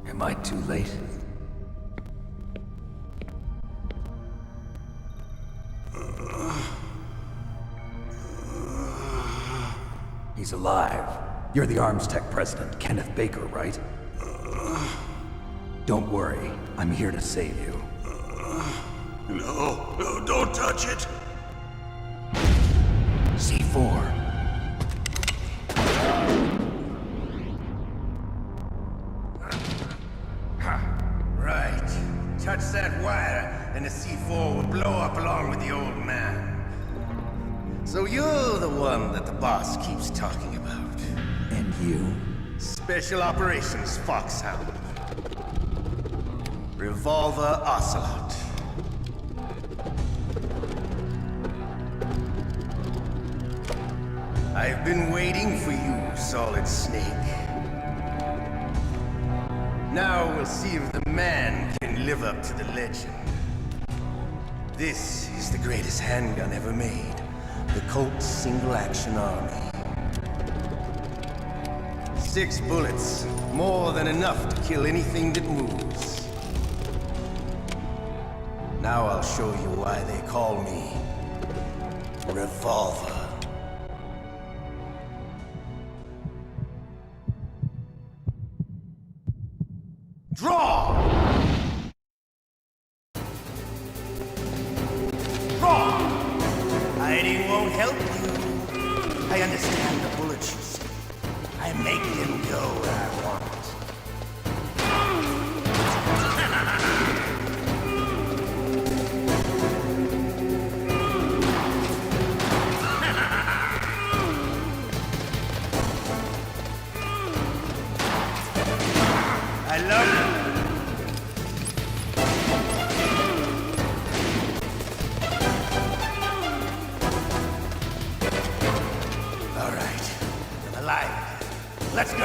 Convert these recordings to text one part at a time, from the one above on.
Am I too late? He's alive. You're the Arms Tech president, Kenneth Baker, right? Don't worry. I'm here to save you. No, don't touch it! C4. Right. Touch that wire, and the C4 will blow up along with the old man. So you're the one that the boss keeps talking about. And you? Special Operations Foxhound. Revolver Ocelot. I've been waiting for you, Solid Snake. Now we'll see if the man can live up to the legend. This is the greatest handgun ever made. The Colt Single Action Army. 6 bullets, more than enough to kill anything that moves. Now I'll show you why they call me Revolver. Draw! Draw! Hiding won't help you. I understand the bullets you see. I make them go where I want. I love it. All right, I'm alive. Let's go.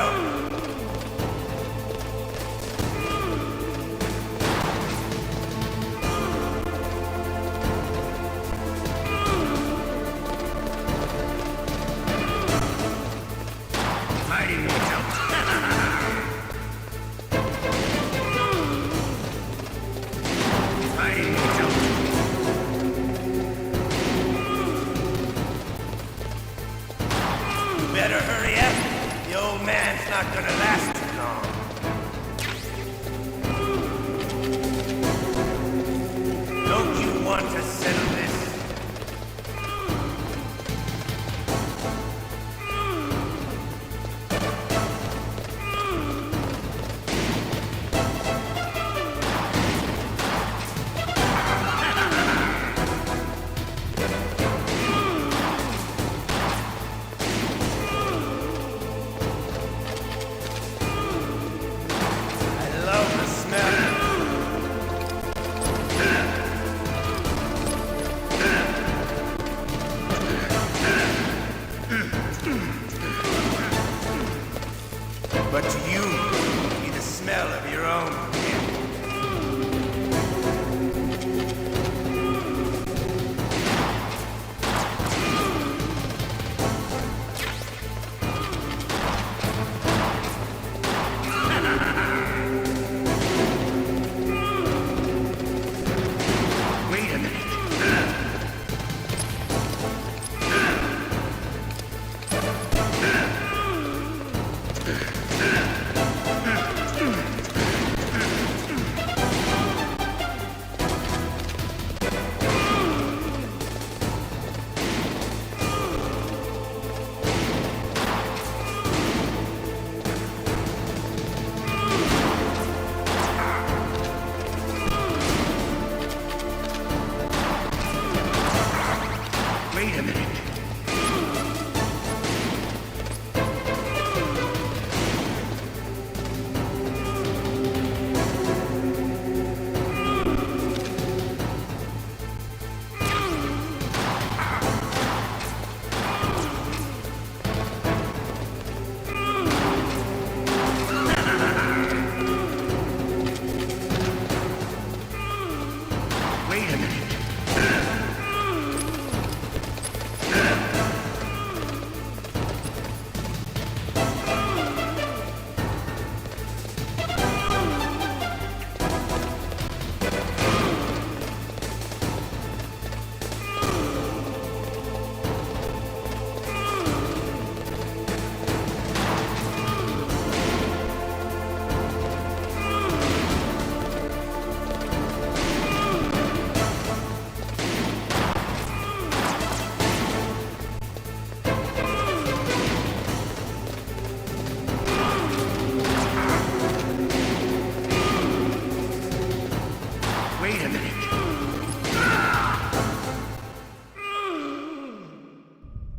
Hiding won't help. Better hurry up. The old man's not gonna last too long. Don't you want to settle this? I love the smell. But to you, it'll be the smell of your own skin. Wait a minute.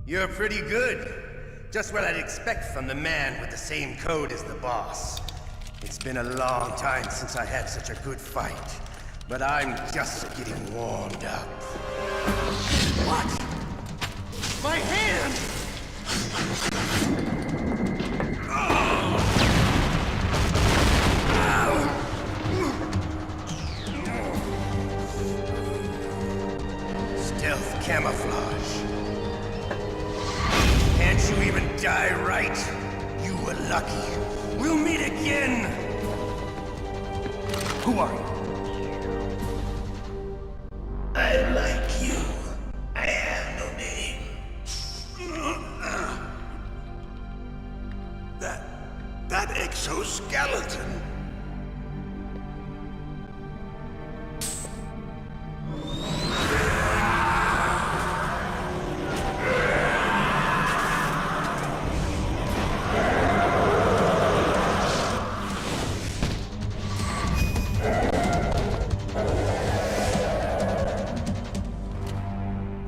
You're pretty good. Just what I'd expect from the man with the same code as the boss. It's been a long time since I had such a good fight, but I'm just getting warmed up. What? My hand! Stealth camouflage. Can't you even die right? You were lucky. We'll meet again! Who are you? I like you. I have no name. That exoskeleton.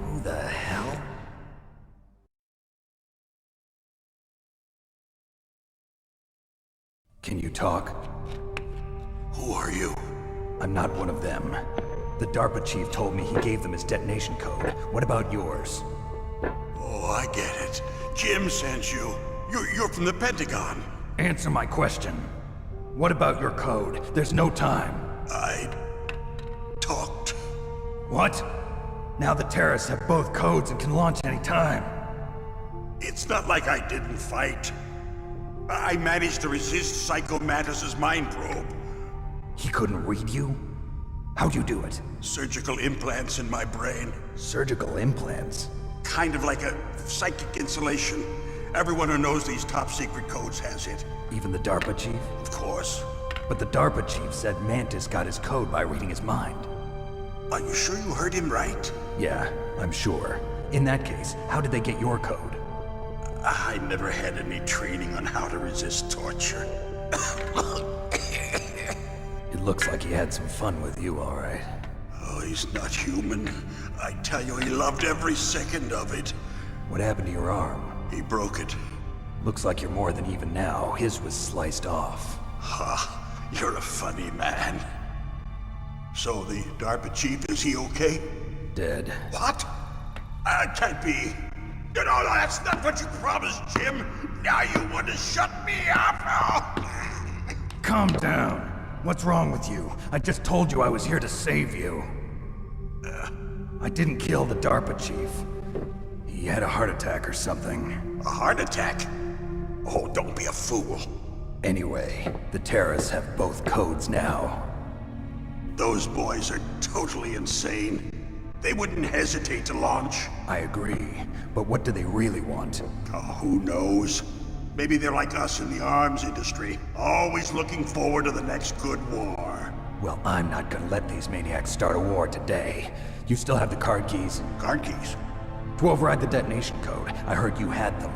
Who the hell? Can you talk? Who are you? I'm not one of them. The DARPA chief told me he gave them his detonation code. What about yours? Oh, I get it. Jim sent you. You're from the Pentagon. Answer my question. What about your code? There's no time. I talked. What? Now the terrorists have both codes and can launch any time. It's not like I didn't fight. I managed to resist Psycho Mantis's mind probe. He couldn't read you? How'd you do it? Surgical implants in my brain. Surgical implants? Kind of like a psychic insulation. Everyone who knows these top secret codes has it. Even the DARPA chief? Of course. But the DARPA chief said Mantis got his code by reading his mind. Are you sure you heard him right? Yeah, I'm sure. In that case, how did they get your code? I never had any training on how to resist torture. It looks like he had some fun with you, all right. Oh, he's not human. I tell you, he loved every second of it. What happened to your arm? He broke it. Looks like you're more than even now. His was sliced off. Ha, you're a funny man. So the DARPA chief, is he okay? Dead. What? Can't be. No, that's not what you promised, Jim. Now you want to shut me up? Calm down. What's wrong with you? I just told you I was here to save you. I didn't kill the DARPA chief. He had a heart attack or something. A heart attack? Oh, don't be a fool. Anyway, the terrorists have both codes now. Those boys are totally insane. They wouldn't hesitate to launch. I agree, but what do they really want? Oh, who knows? Maybe they're like us in the arms industry, always looking forward to the next good war. Well, I'm not gonna let these maniacs start a war today. You still have the card keys? Card keys? To override the detonation code. I heard you had them.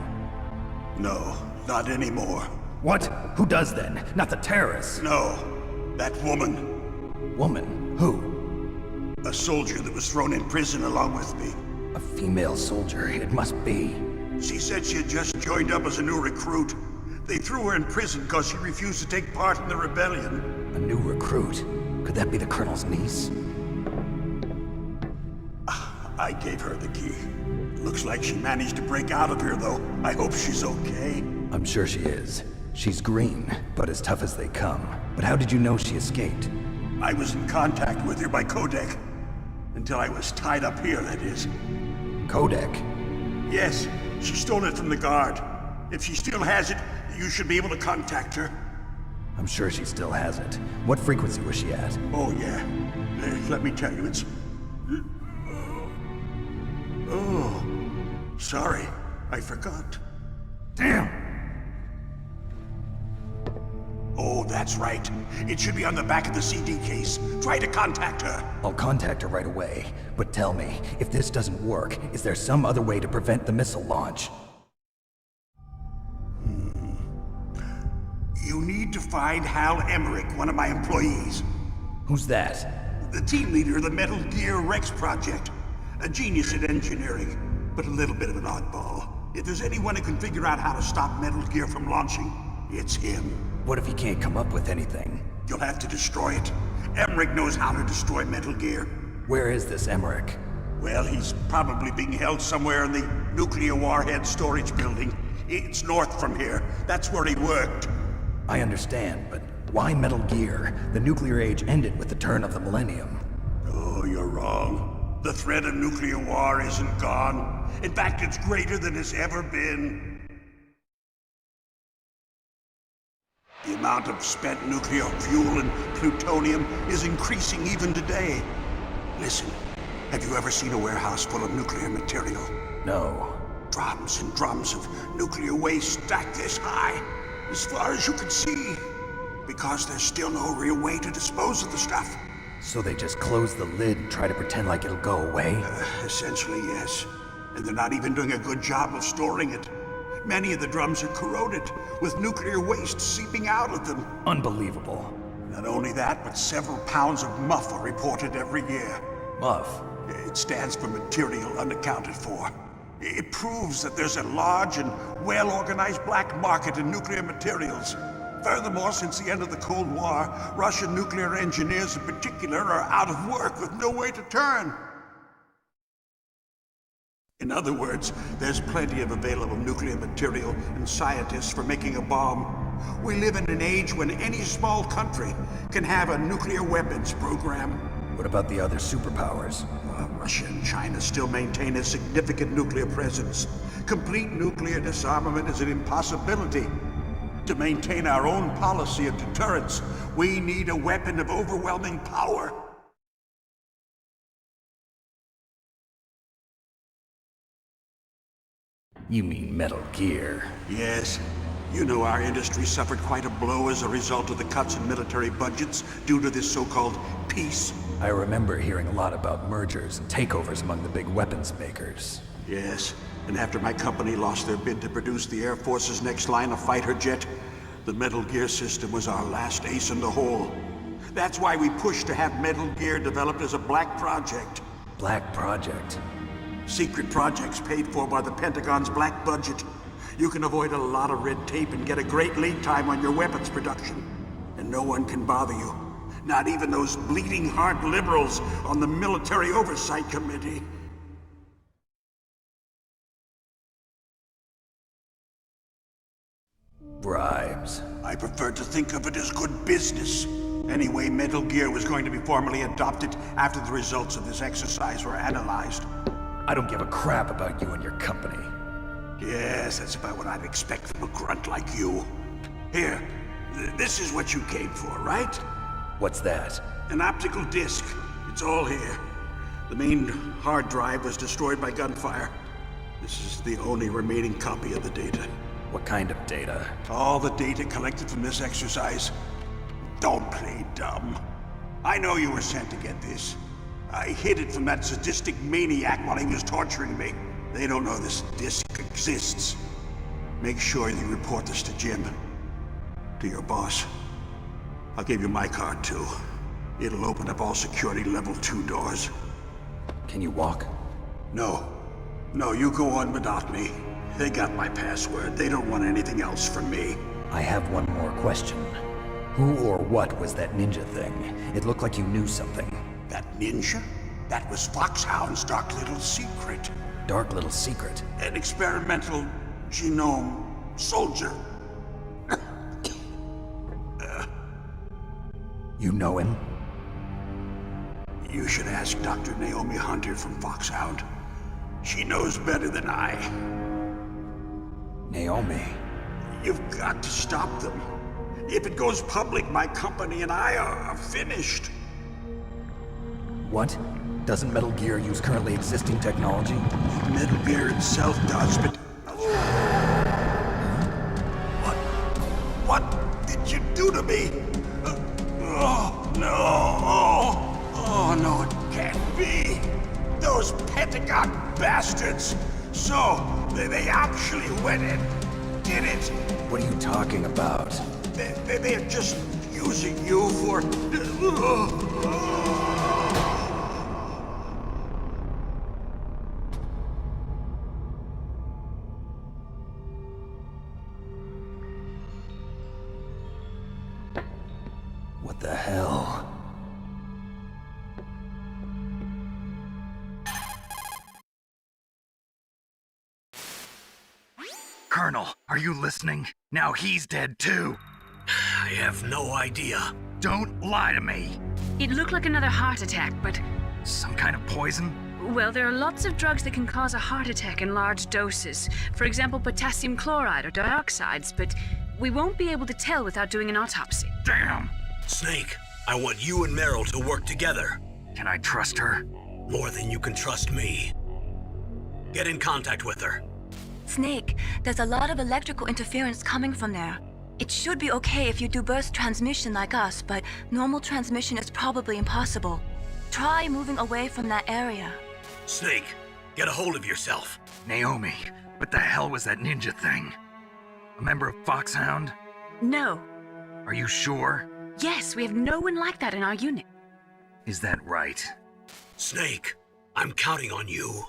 No, not anymore. What? Who does then? Not the terrorists. No, that woman. Woman? Who? A soldier that was thrown in prison along with me. A female soldier. It must be. She said she had just joined up as a new recruit. They threw her in prison because she refused to take part in the rebellion. A new recruit? Could that be the colonel's niece? I gave her the key. Looks like she managed to break out of here, though. I hope she's okay. I'm sure she is. She's green, but as tough as they come. But how did you know she escaped? I was in contact with her by codec. Until I was tied up here, that is. Codec? Yes, she stole it from the guard. If she still has it, you should be able to contact her. I'm sure she still has it. What frequency was she at? Oh, yeah. Let me tell you, it's... Oh, sorry. I forgot. Damn! Oh, that's right. It should be on the back of the CD case. Try to contact her. I'll contact her right away. But tell me, if this doesn't work, is there some other way to prevent the missile launch? You need to find Hal Emmerich, one of my employees. Who's that? The team leader of the Metal Gear Rex project. A genius at engineering. but a little bit of an oddball. If there's anyone who can figure out how to stop Metal Gear from launching, it's him. What if he can't come up with anything? You'll have to destroy it. Emmerich knows how to destroy Metal Gear. Where is this Emmerich? Well, he's probably being held somewhere in the nuclear warhead storage building. It's north from here. That's where he worked. I understand, but why Metal Gear? The nuclear age ended with the turn of the millennium. Oh, you're wrong. The threat of nuclear war isn't gone. In fact, it's greater than it's ever been. The amount of spent nuclear fuel and plutonium is increasing even today. Listen, have you ever seen a warehouse full of nuclear material? No. Drums and drums of nuclear waste stacked this high, as far as you can see. Because there's still no real way to dispose of the stuff. So they just close the lid and try to pretend like it'll go away? Essentially, yes. And they're not even doing a good job of storing it. Many of the drums are corroded, with nuclear waste seeping out of them. Unbelievable. Not only that, but several pounds of MUF are reported every year. MUF? It stands for material unaccounted for. It proves that there's a large and well-organized black market in nuclear materials. Furthermore, since the end of the Cold War, Russian nuclear engineers in particular are out of work with no way to turn. In other words, there's plenty of available nuclear material and scientists for making a bomb. We live in an age when any small country can have a nuclear weapons program. What about the other superpowers? Russia and China still maintain a significant nuclear presence. Complete nuclear disarmament is an impossibility. To maintain our own policy of deterrence, we need a weapon of overwhelming power. You mean Metal Gear? Yes. You know our industry suffered quite a blow as a result of the cuts in military budgets due to this so-called peace. I remember hearing a lot about mergers and takeovers among the big weapons makers. Yes, and after my company lost their bid to produce the Air Force's next line of fighter jet, the Metal Gear system was our last ace in the hole. That's why we pushed to have Metal Gear developed as a black project. Black Project? Secret projects paid for by the Pentagon's black budget. You can avoid a lot of red tape and get a great lead time on your weapons production. And no one can bother you. Not even those bleeding heart liberals on the Military Oversight Committee. Bribes. I prefer to think of it as good business. Anyway, Metal Gear was going to be formally adopted after the results of this exercise were analyzed. I don't give a crap about you and your company. Yes, that's about what I'd expect from a grunt like you. Here, this is what you came for, right? What's that? An optical disc. It's all here. The main hard drive was destroyed by gunfire. This is the only remaining copy of the data. What kind of data? All the data collected from this exercise. Don't play dumb. I know you were sent to get this. I hid it from that sadistic maniac while he was torturing me. They don't know this disc exists. Make sure you report this to Jim. To your boss. I'll give you my card too. It'll open up all security level 2 doors. Can you walk? No. No, you go on without me. They got my password. They don't want anything else from me. I have one more question. Who or what was that ninja thing? It looked like you knew something. That ninja? That was Foxhound's dark little secret. Dark little secret? An experimental genome soldier. You know him? You should ask Dr. Naomi Hunter from Foxhound. She knows better than I. Naomi? You've got to stop them. If it goes public, my company and I are finished. What? Doesn't Metal Gear use currently existing technology? Metal Gear itself does, but... What did you do to me? Oh, no. Oh, no, it can't be. Those Pentagon bastards. So, they actually went and did it. What are you talking about? They're just using you for... What the hell? Colonel, are you listening? Now he's dead too. I have no idea. Don't lie to me. It looked like another heart attack, but... Some kind of poison? Well, there are lots of drugs that can cause a heart attack in large doses. For example, potassium chloride or dioxides, but we won't be able to tell without doing an autopsy. Damn! Snake, I want you and Meryl to work together. Can I trust her? More than you can trust me. Get in contact with her. Snake, there's a lot of electrical interference coming from there. It should be okay if you do burst transmission like us, but normal transmission is probably impossible. Try moving away from that area. Snake, get a hold of yourself. Naomi, what the hell was that ninja thing? A member of Foxhound? No. Are you sure? Yes, we have no one like that in our unit. Is that right? Snake, I'm counting on you.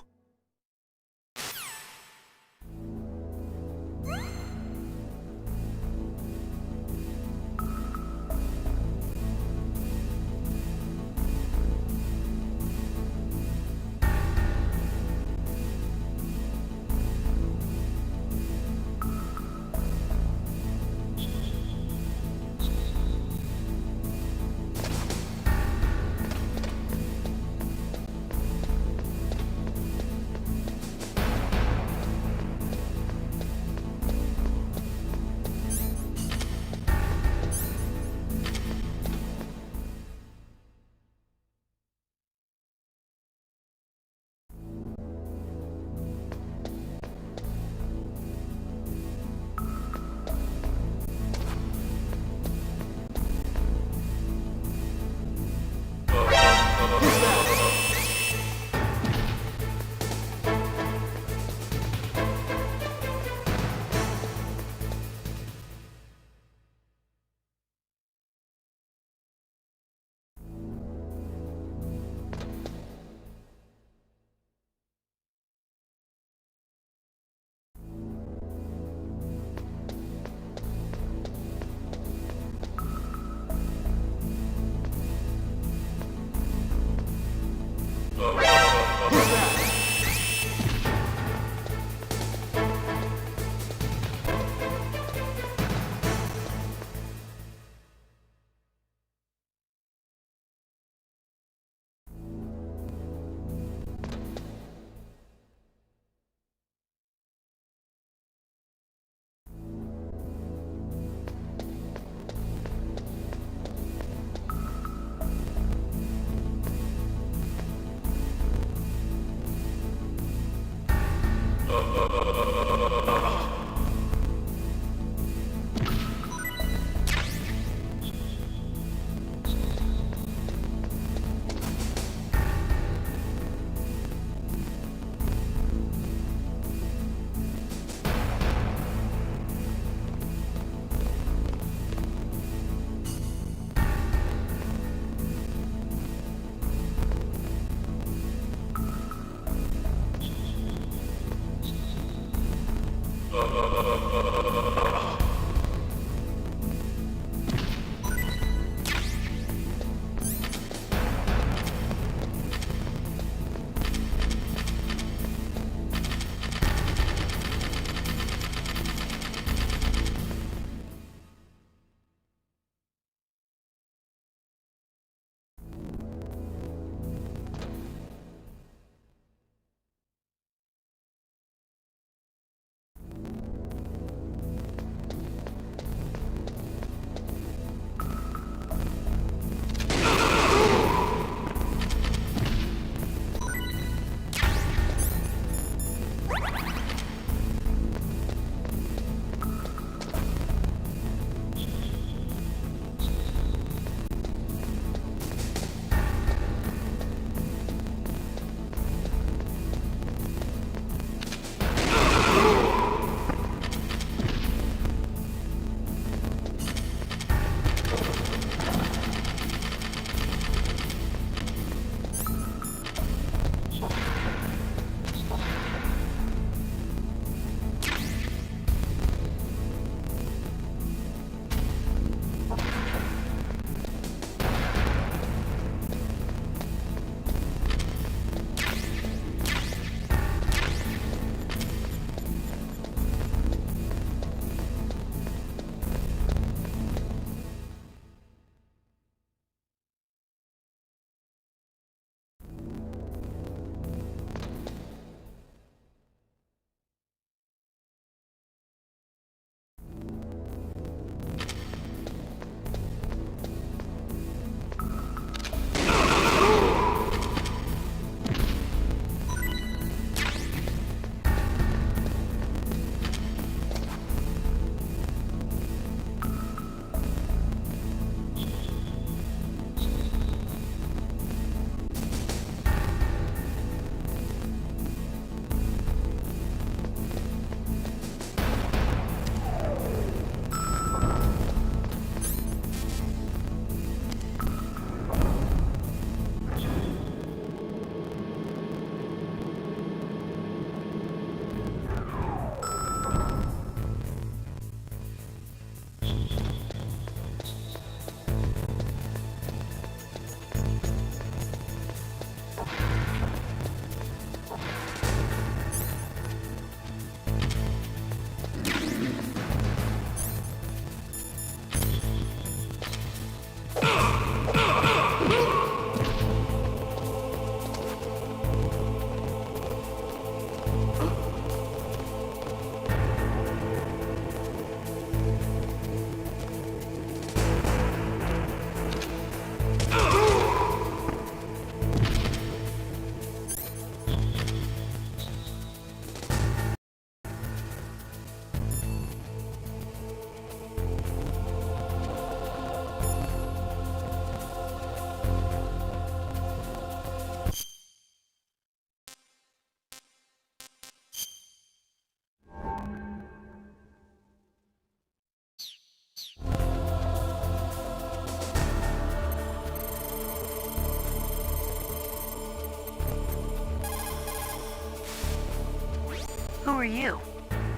are you?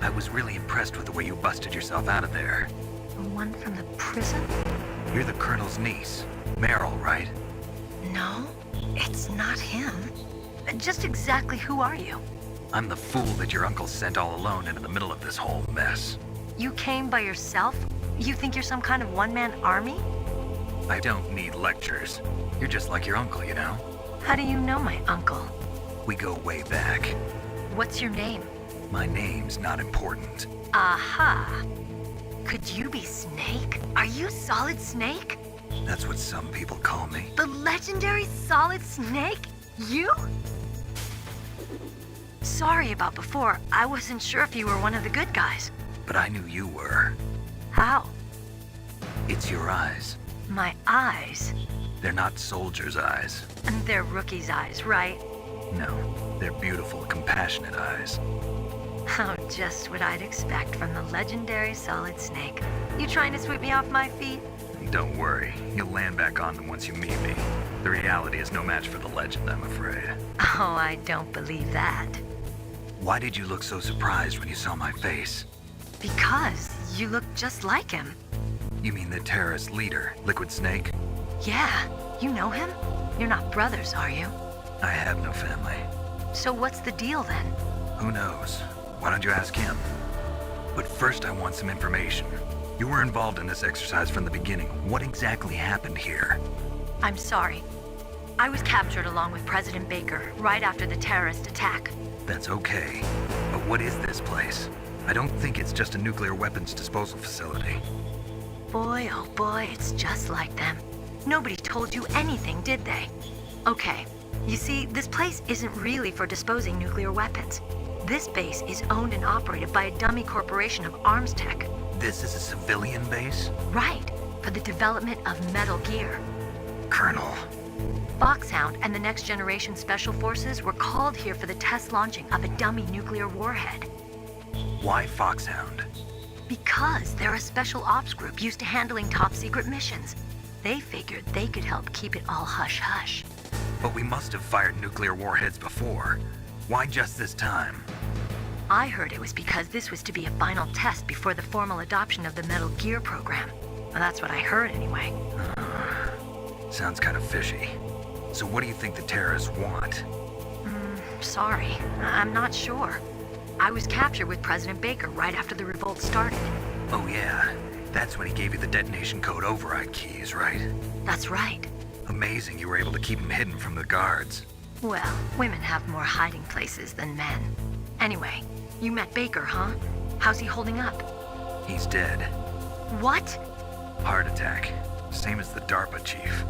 I was really impressed with the way you busted yourself out of there. The one from the prison? You're the Colonel's niece, Meryl, right? No, it's not him. Just exactly who are you? I'm the fool that your uncle sent all alone into the middle of this whole mess. You came by yourself? You think you're some kind of one-man army? I don't need lectures. You're just like your uncle, you know? How do you know my uncle? We go way back. What's your name? My name's not important. Aha. Could you be Snake? Are you Solid Snake? That's what some people call me. The legendary Solid Snake? You? Sorry about before. I wasn't sure if you were one of the good guys. But I knew you were. How? It's your eyes. My eyes? They're not soldiers' eyes. And they're rookies' eyes, right? No, they're beautiful, compassionate eyes. Oh, just what I'd expect from the legendary Solid Snake. You trying to sweep me off my feet? Don't worry, you'll land back on them once you meet me. The reality is no match for the legend, I'm afraid. Oh, I don't believe that. Why did you look so surprised when you saw my face? Because you look just like him. You mean the terrorist leader, Liquid Snake? Yeah, you know him? You're not brothers, are you? I have no family. So what's the deal then? Who knows? Why don't you ask him? But first I want some information. You were involved in this exercise from the beginning. What exactly happened here? I'm sorry. I was captured along with President Baker right after the terrorist attack. That's okay. But what is this place? I don't think it's just a nuclear weapons disposal facility. Boy, oh boy, it's just like them. Nobody told you anything, did they? Okay, you see, this place isn't really for disposing nuclear weapons. This base is owned and operated by a dummy corporation of arms tech. This is a civilian base? Right, for the development of Metal Gear. Colonel. Foxhound and the Next Generation Special Forces were called here for the test launching of a dummy nuclear warhead. Why Foxhound? Because they're a special ops group used to handling top secret missions. They figured they could help keep it all hush-hush. But we must have fired nuclear warheads before. Why just this time? I heard it was because this was to be a final test before the formal adoption of the Metal Gear program. Well, that's what I heard anyway. Sounds kind of fishy. So what do you think the terrorists want? Sorry, I'm not sure. I was captured with President Baker right after the revolt started. Oh yeah, that's when he gave you the detonation code override keys, right? That's right. Amazing you were able to keep him hidden from the guards. Well, women have more hiding places than men. Anyway, you met Baker, huh? How's he holding up? He's dead. What? Heart attack. Same as the DARPA chief.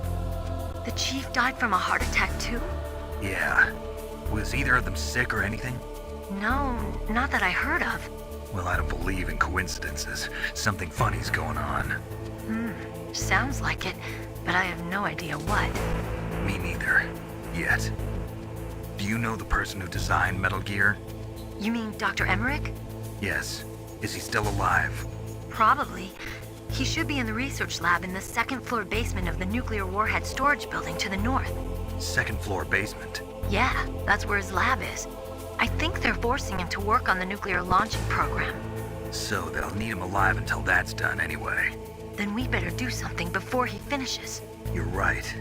The chief died from a heart attack too? Yeah. Was either of them sick or anything? No, not that I heard of. Well, I don't believe in coincidences. Something funny's going on. Sounds like it, but I have no idea what. Me neither. Yet. Do you know the person who designed Metal Gear? You mean Dr. Emmerich? Yes. Is he still alive? Probably. He should be in the research lab in the second floor basement of the nuclear warhead storage building to the north. Second floor basement? Yeah, that's where his lab is. I think they're forcing him to work on the nuclear launching program. So they'll need him alive until that's done anyway. Then we better do something before he finishes. You're right.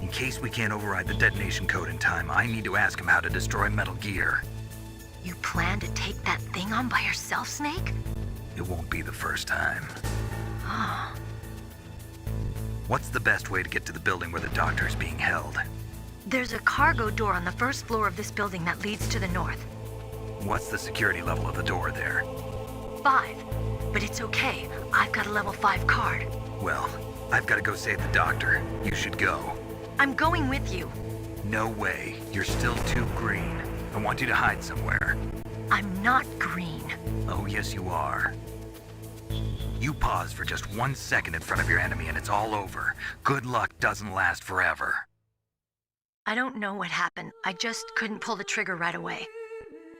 In case we can't override the detonation code in time, I need to ask him how to destroy Metal Gear. You plan to take that thing on by yourself, Snake? It won't be the first time. Oh. What's the best way to get to the building where the doctor is being held? There's a cargo door on the first floor of this building that leads to the north. What's the security level of the door there? 5. But it's okay. I've got a level 5 card. Well, I've got to go save the doctor. You should go. I'm going with you. No way. You're still too green. I want you to hide somewhere. I'm not green. Oh, yes, you are. You pause for just 1 second in front of your enemy and it's all over. Good luck doesn't last forever. I don't know what happened. I just couldn't pull the trigger right away.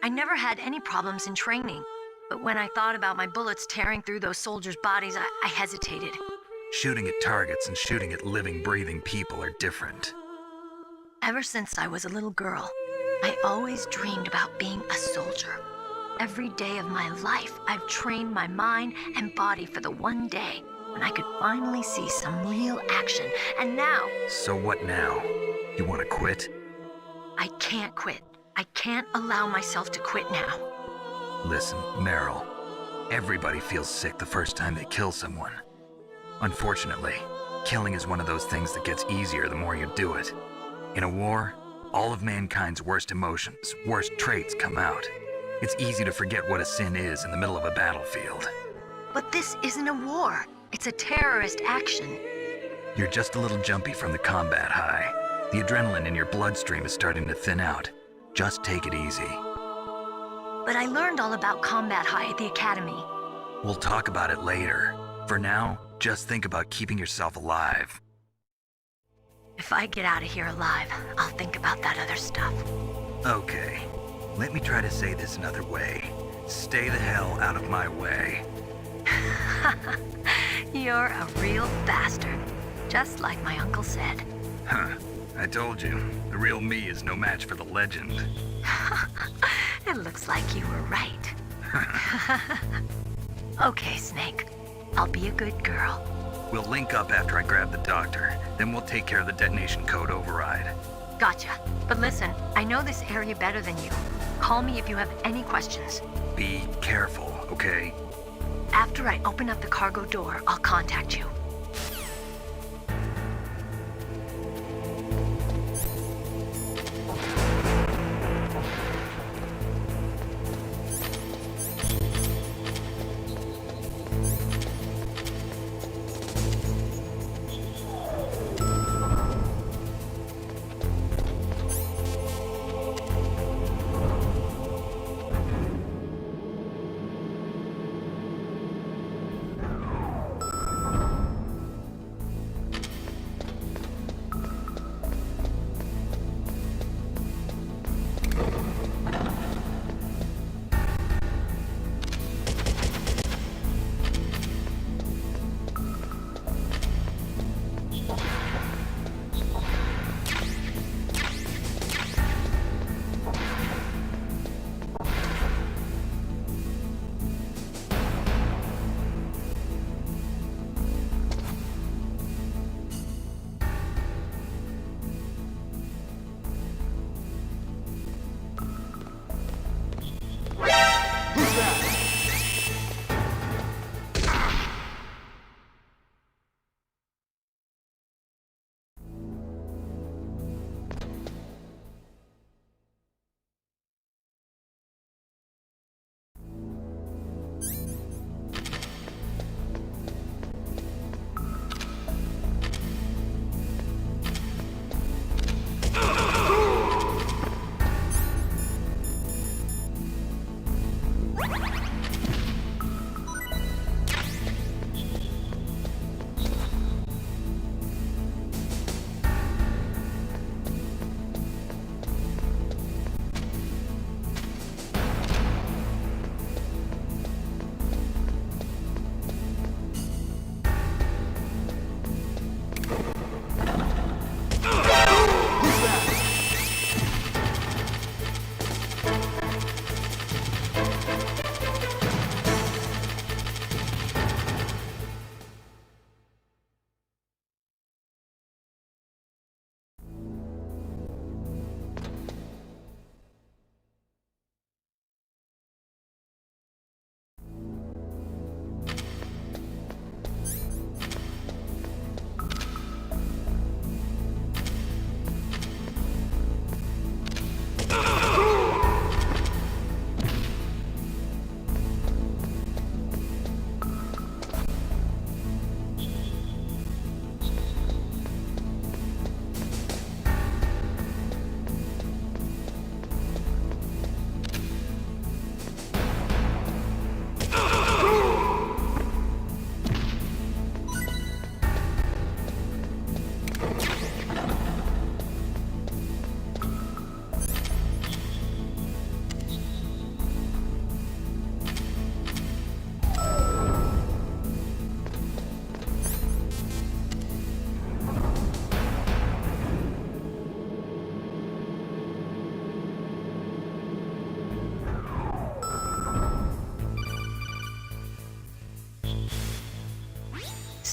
I never had any problems in training, but when I thought about my bullets tearing through those soldiers' bodies, I hesitated. Shooting at targets and shooting at living, breathing people are different. Ever since I was a little girl, I always dreamed about being a soldier. every day of my life, I've trained my mind and body for the one day when I could finally see some real action. And now, So what now? You want to quit? I can't quit. I can't allow myself to quit now. Listen, Meryl. Everybody feels sick the first time they kill someone. Unfortunately, killing is one of those things that gets easier the more you do it. In a war, all of mankind's worst emotions, worst traits come out. It's easy to forget what a sin is in the middle of a battlefield. But this isn't a war. It's a terrorist action. You're just a little jumpy from the combat high. The adrenaline in your bloodstream is starting to thin out. Just take it easy. But I learned all about combat high at the academy. We'll talk about it later. For now, just think about keeping yourself alive. If I get out of here alive, I'll think about that other stuff. Okay, let me try to say this another way. Stay the hell out of my way. You're a real bastard. Just like my uncle said. Huh, I told you, the real me is no match for the legend. It looks like you were right. Okay, Snake. I'll be a good girl. We'll link up after I grab the doctor, then we'll take care of the detonation code override. Gotcha. But listen, I know this area better than you. Call me if you have any questions. Be careful, okay? After I open up the cargo door, I'll contact you.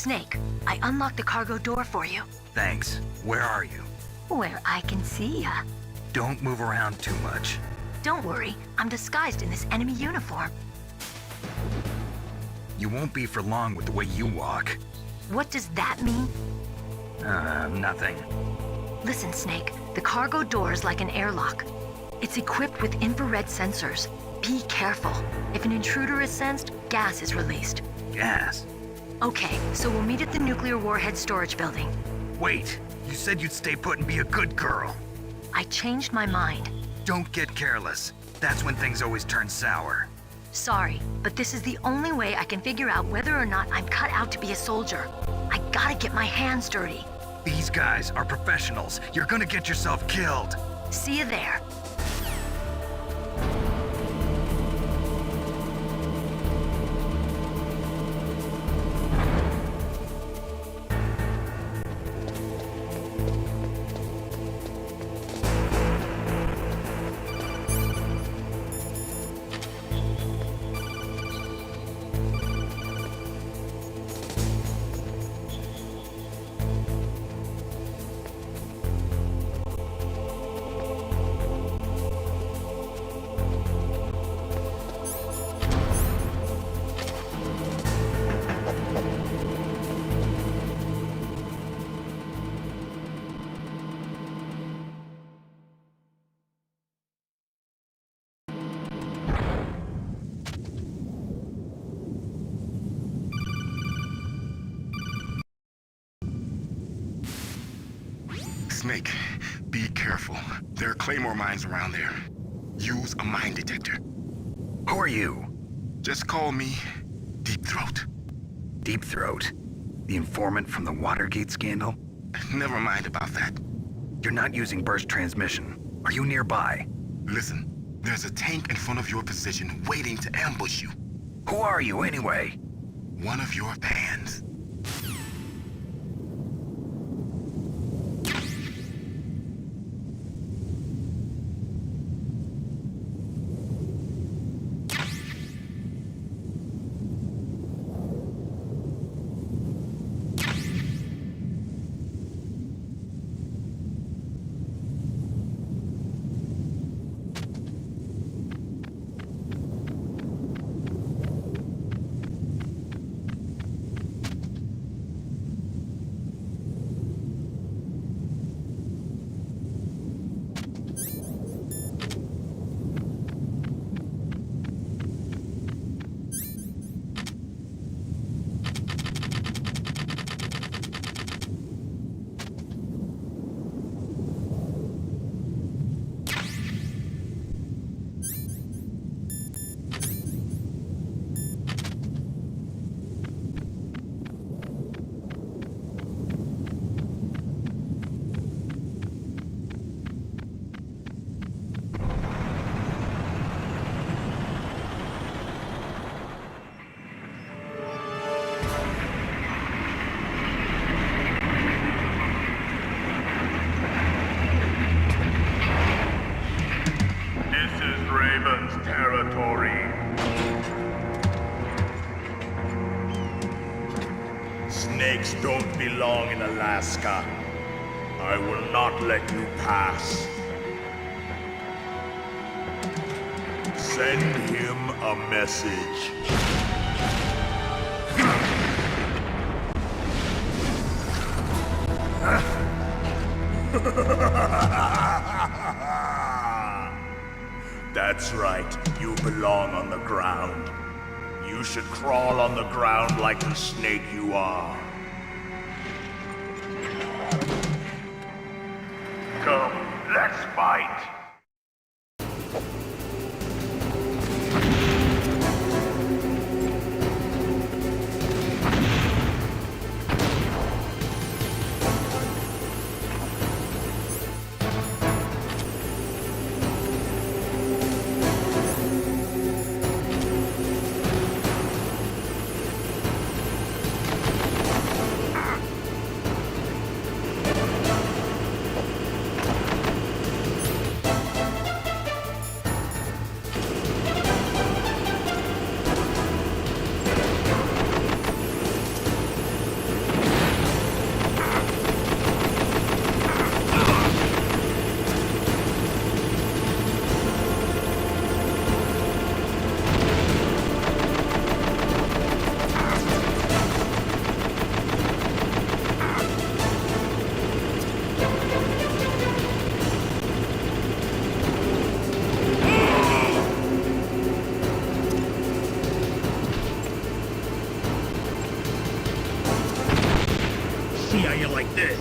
Snake, I unlocked the cargo door for you. Thanks. Where are you? Where I can see ya. Don't move around too much. Don't worry, I'm disguised in this enemy uniform. You won't be for long with the way you walk. What does that mean? Nothing. Listen, Snake, the cargo door is like an airlock. It's equipped with infrared sensors. Be careful. If an intruder is sensed, gas is released. Gas? Okay, so we'll meet at the nuclear warhead storage building. Wait, you said you'd stay put and be a good girl. I changed my mind. Don't get careless. That's when things always turn sour. Sorry, but this is the only way I can figure out whether or not I'm cut out to be a soldier. I gotta get my hands dirty. These guys are professionals. You're gonna get yourself killed. See you there. Snake, be careful. There are Claymore mines around there. Use a mine detector. Who are you? Just call me Deep Throat. Deep Throat? The informant from the Watergate scandal? Never mind about that. You're not using burst transmission. Are you nearby? Listen, there's a tank in front of your position waiting to ambush you. Who are you anyway? One of your fans. Territory. Snakes don't belong in Alaska. I will not let you pass. Send him a message. That's right, you belong on the ground. You should crawl on the ground like the snake you are. Come, let's fight! see how you like this.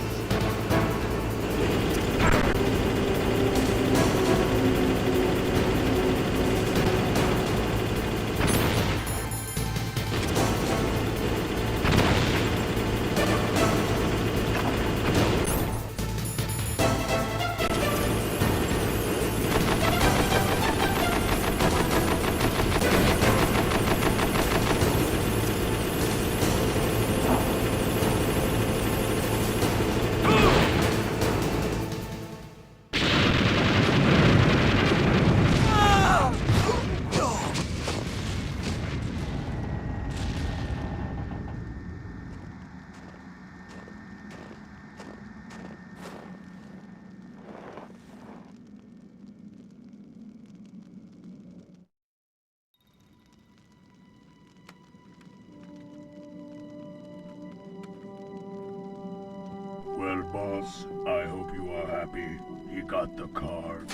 Well, boss, I hope you are happy. He got the card.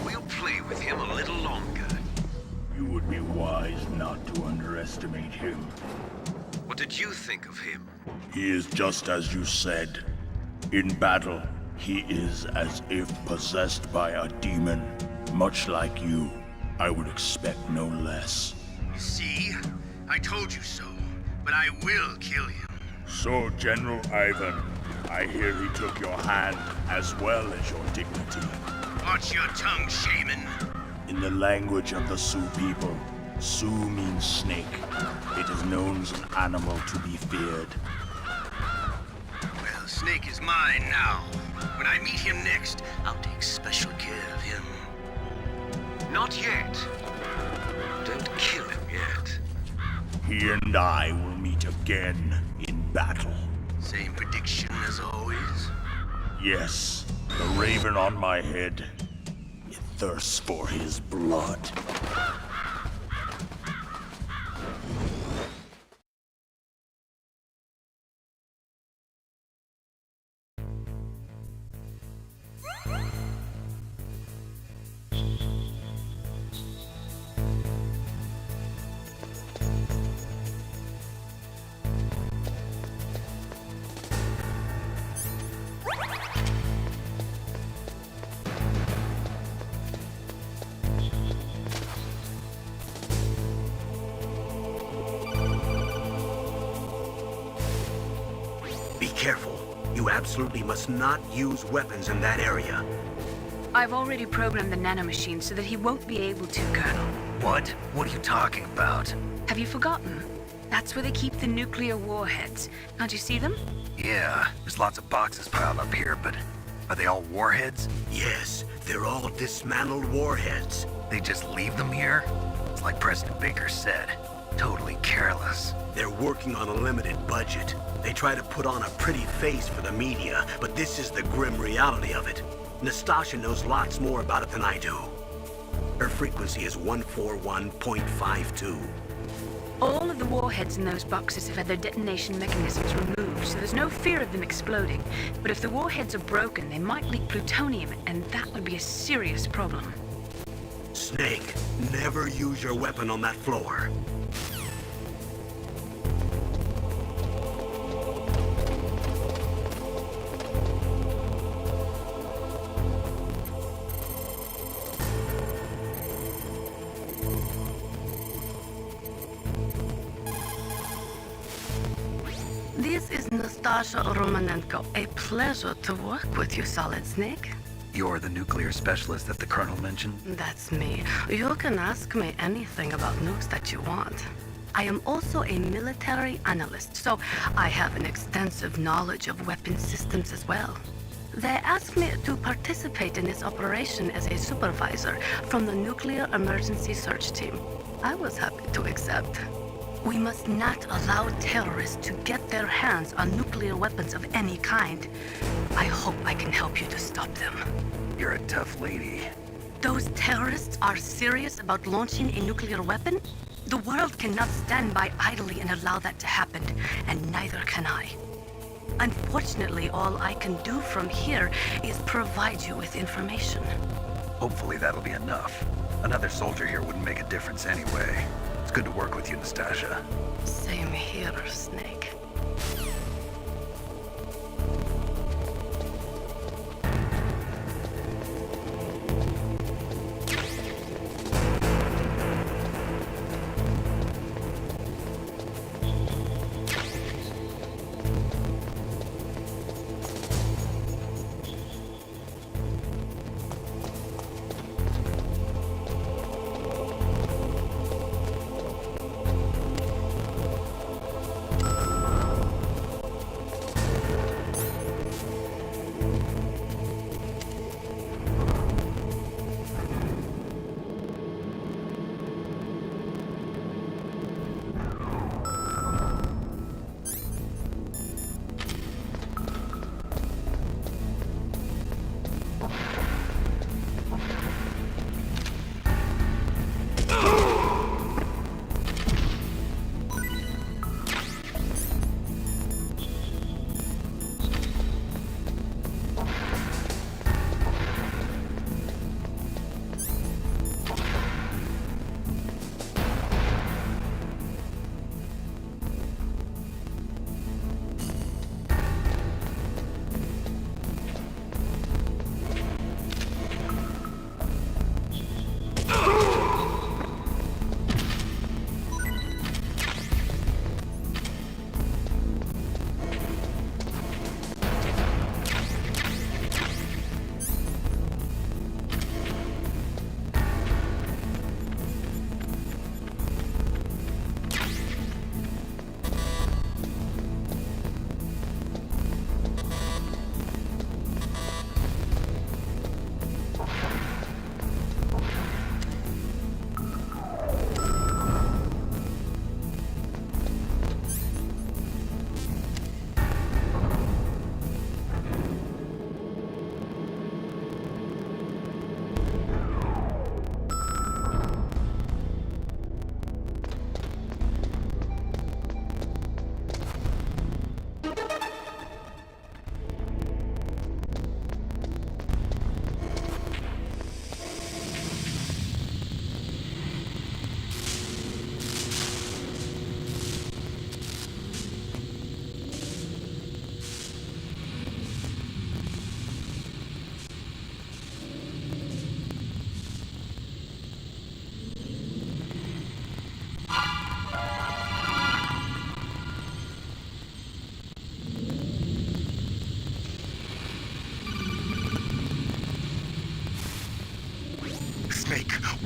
We'll play with him a little longer. You would be wise not to underestimate him. What did you think of him? He is just as you said. In battle, he is as if possessed by a demon. Much like you, I would expect no less. See? I told you so. But I will kill him. So, General Ivan, I hear he took your hand as well as your dignity. Watch your tongue, shaman. In the language of the Sioux people, Sioux means snake. It is known as an animal to be feared. Well, Snake is mine now. When I meet him next, I'll take special care of him. Not yet. Don't kill him yet. He and I will meet again in battle. Same prediction as always? Yes, the raven on my head. It thirsts for his blood. Be careful. You absolutely must not use weapons in that area. I've already programmed the nanomachine so that he won't be able to, Colonel. What? What are you talking about? Have you forgotten? That's where they keep the nuclear warheads. Can't you see them? Yeah, there's lots of boxes piled up here, but are they all warheads? Yes, they're all dismantled warheads. They just leave them here? It's like President Baker said. Totally careless. They're working on a limited budget. They try to put on a pretty face for the media, but this is the grim reality of it. Nastasha knows lots more about it than I do. Her frequency is 141.52. All of the warheads in those boxes have had their detonation mechanisms removed, so there's no fear of them exploding. But if the warheads are broken, they might leak plutonium, and that would be a serious problem. Snake, never use your weapon on that floor. This is Nastasha Romanenko. A pleasure to work with you, Solid Snake. You're the nuclear specialist that the Colonel mentioned? That's me. You can ask me anything about nukes that you want. I am also a military analyst, so I have an extensive knowledge of weapon systems as well. They asked me to participate in this operation as a supervisor from the Nuclear Emergency Search Team. I was happy to accept. We must not allow terrorists to get their hands on nuclear weapons of any kind. I hope I can help you to stop them. You're a tough lady. Those terrorists are serious about launching a nuclear weapon? The world cannot stand by idly and allow that to happen, and neither can I. Unfortunately, all I can do from here is provide you with information. Hopefully that'll be enough. Another soldier here wouldn't make a difference anyway. It's good to work with you, Nastasha. Same here, Snake.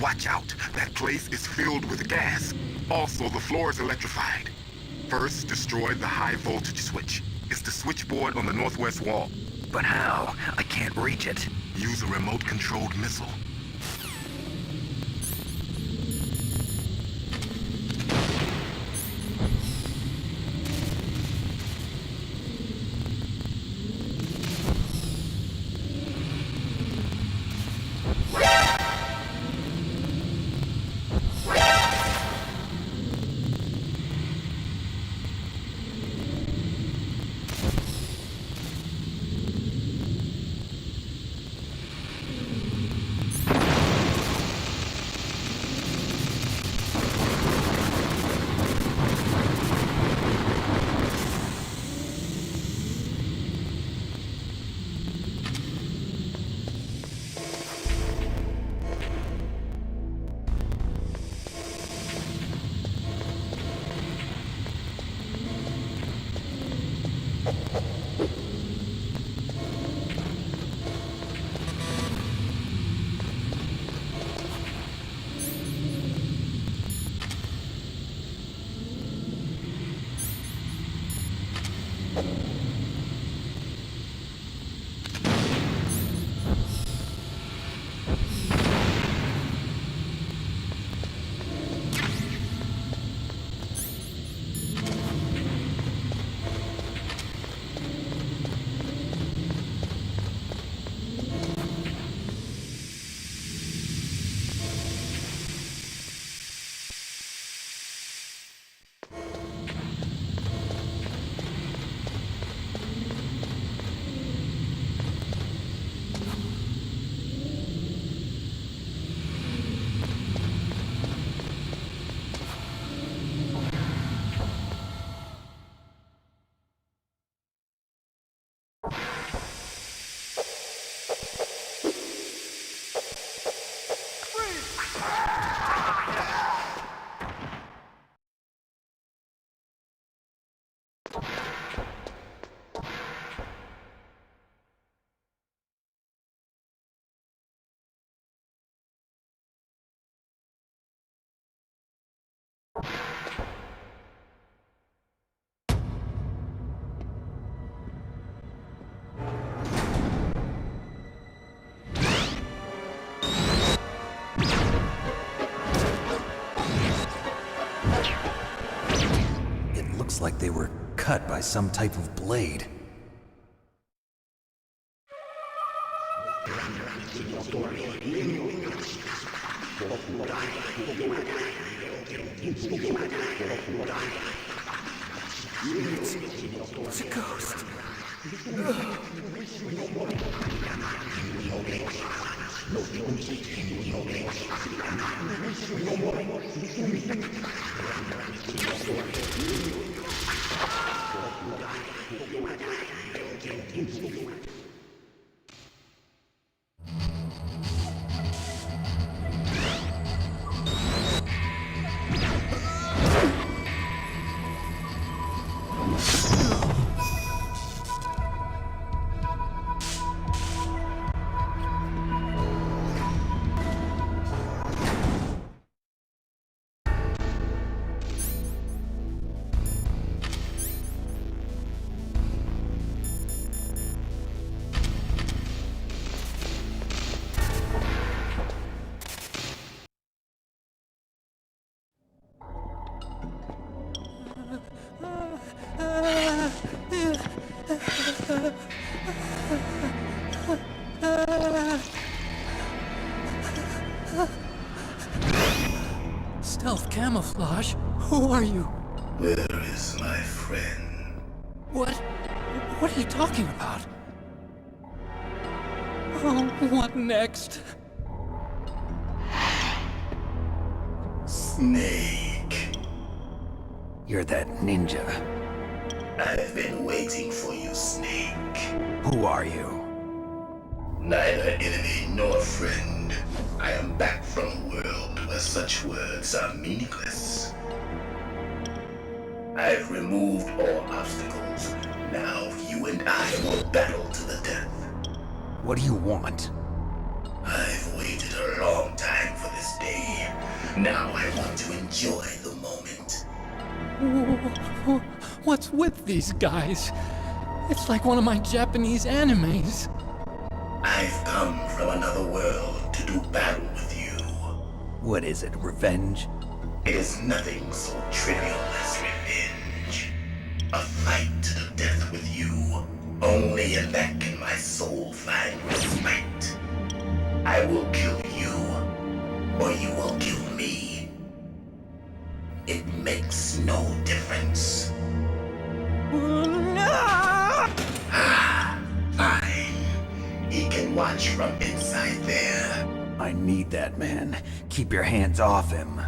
Watch out. That place is filled with gas. Also, the floor is electrified. First, destroy the high voltage switch. It's the switchboard on the northwest wall. But how? I can't reach it. Use a remote-controlled missile. Like they were cut by some type of blade. It's a ghost. Stealth camouflage? Who are you? Where is my friend? What are you talking about? Oh, what next? Snake. You're that ninja. I've been waiting for you, Snake. Who are you? Neither enemy nor friend. I am back from a world where such words are meaningless. I've removed all obstacles. Now you and I will battle to the death. What do you want? I've waited a long time for this day. day. Now I want to enjoy the moment. What's with these guys? It's like one of my Japanese animes. I've come from another world to do battle with you. What is it, revenge? It is nothing so trivial as revenge. A fight to the death with you. Only in that can my soul find respite. I will kill you, or you will kill me. It makes no difference. Fine. He can watch from inside there. I need that man. Keep your hands off him.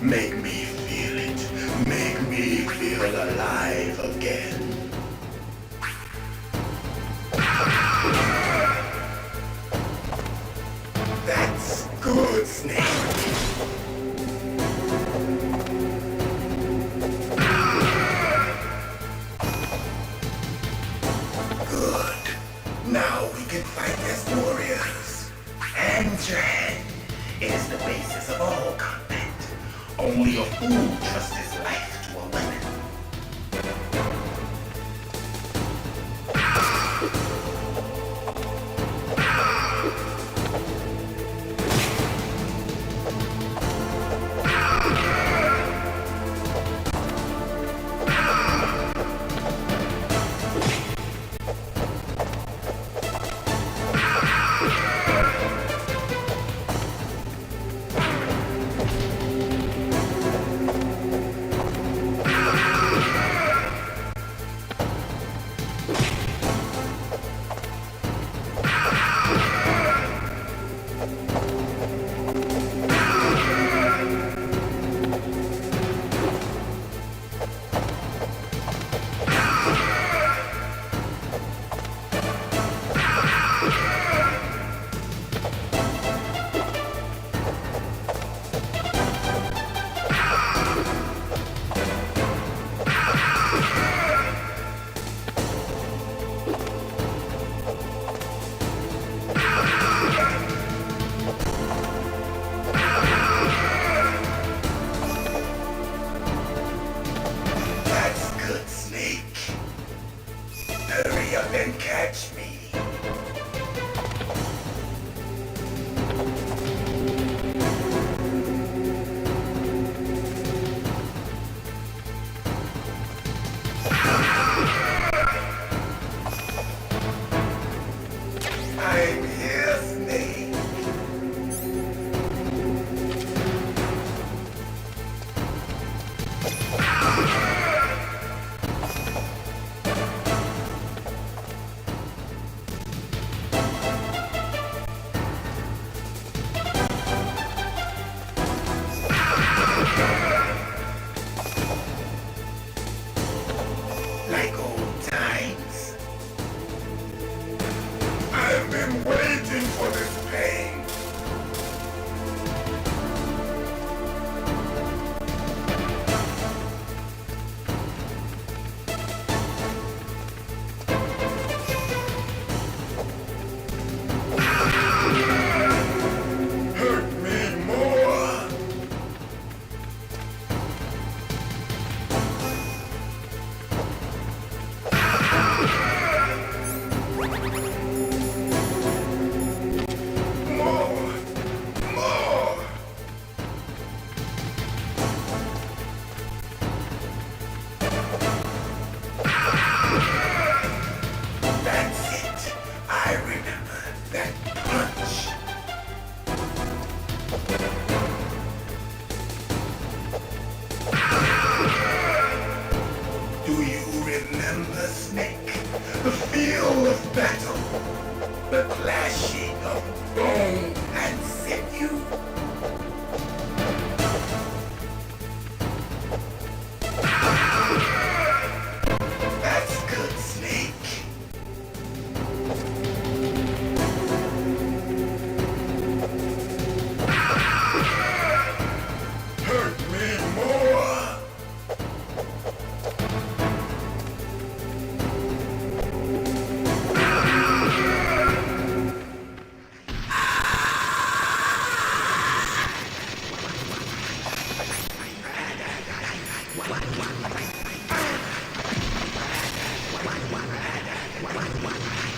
Make me feel it. Make me feel alive again. That's good, Snake. Good. Now we can fight as warriors. Hand to hand. It is the basis of all combat. Only a fool trusts his life to a weapon.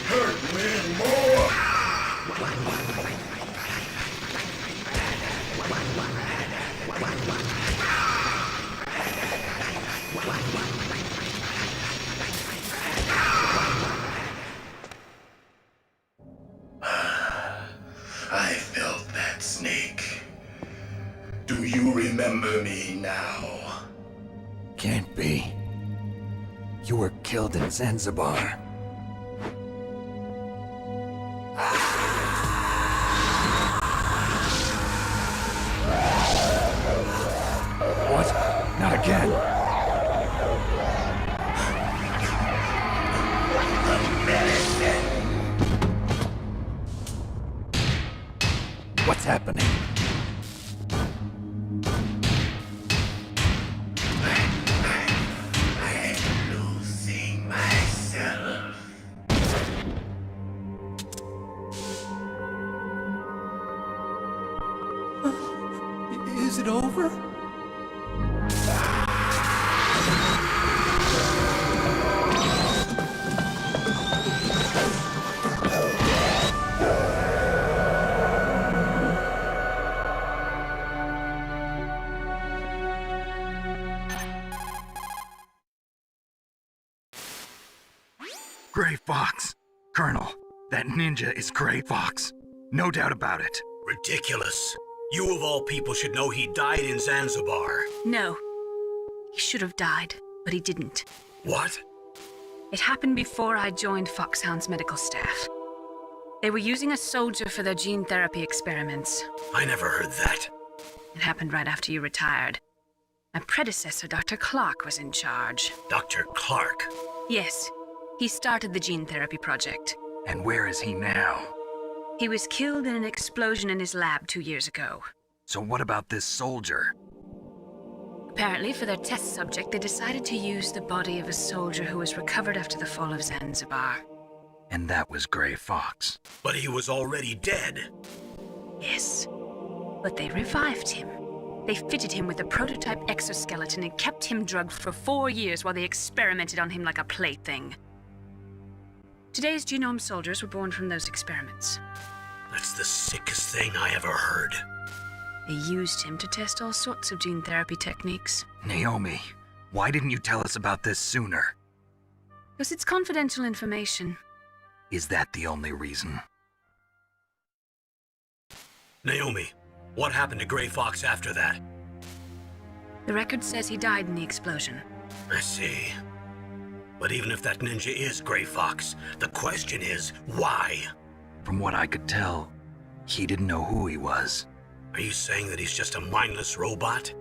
Hurt me more! I felt that snake. Do you remember me now? Can't be. You were killed in Zanzibar. What? Not again. What's happening? I'm losing myself. Is it over? Gray Fox. Colonel, that ninja is Gray Fox. No doubt about it. Ridiculous. You of all people should know he died in Zanzibar. No. He should have died, but he didn't. What? It happened before I joined Foxhound's medical staff. They were using a soldier for their gene therapy experiments. I never heard that. It happened right after you retired. My predecessor, Dr. Clark, was in charge. Dr. Clark? Yes. He started the gene therapy project. And where is he now? He was killed in an explosion in his lab 2 years ago. So what about this soldier? Apparently, for their test subject, they decided to use the body of a soldier who was recovered after the fall of Zanzibar. And that was Gray Fox. But he was already dead. Yes. But they revived him. They fitted him with a prototype exoskeleton and kept him drugged for 4 years while they experimented on him like a plaything. Today's genome soldiers were born from those experiments. That's the sickest thing I ever heard. They used him to test all sorts of gene therapy techniques. Naomi, why didn't you tell us about this sooner? Because it's confidential information. Is that the only reason? Naomi, what happened to Gray Fox after that? The record says he died in the explosion. I see. But even if that ninja is Gray Fox, the question is, why? From what I could tell, he didn't know who he was. Are you saying that he's just a mindless robot?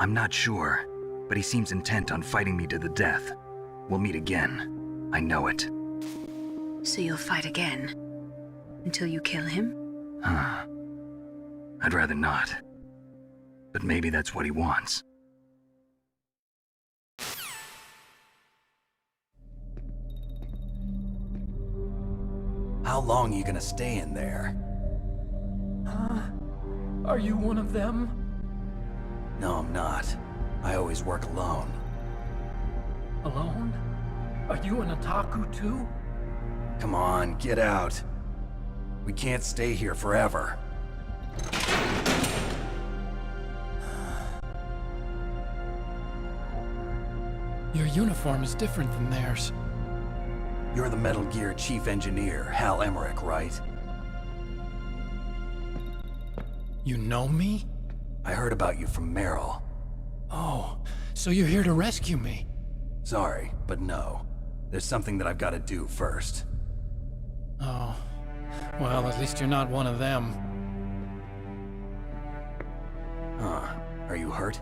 I'm not sure, but he seems intent on fighting me to the death. We'll meet again. I know it. So you'll fight again? Until you kill him? I'd rather not. But maybe that's what he wants. How long are you gonna stay in there? Are you one of them? No, I'm not. I always work alone. Alone? Are you an otaku too? Come on, get out. We can't stay here forever. Your uniform is different than theirs. You're the Metal Gear Chief Engineer, Hal Emmerich, right? You know me? I heard about you from Meryl. Oh, so you're here to rescue me? Sorry, but no. There's something that I've got to do first. Oh. Well, at least you're not one of them. Huh. Are you hurt?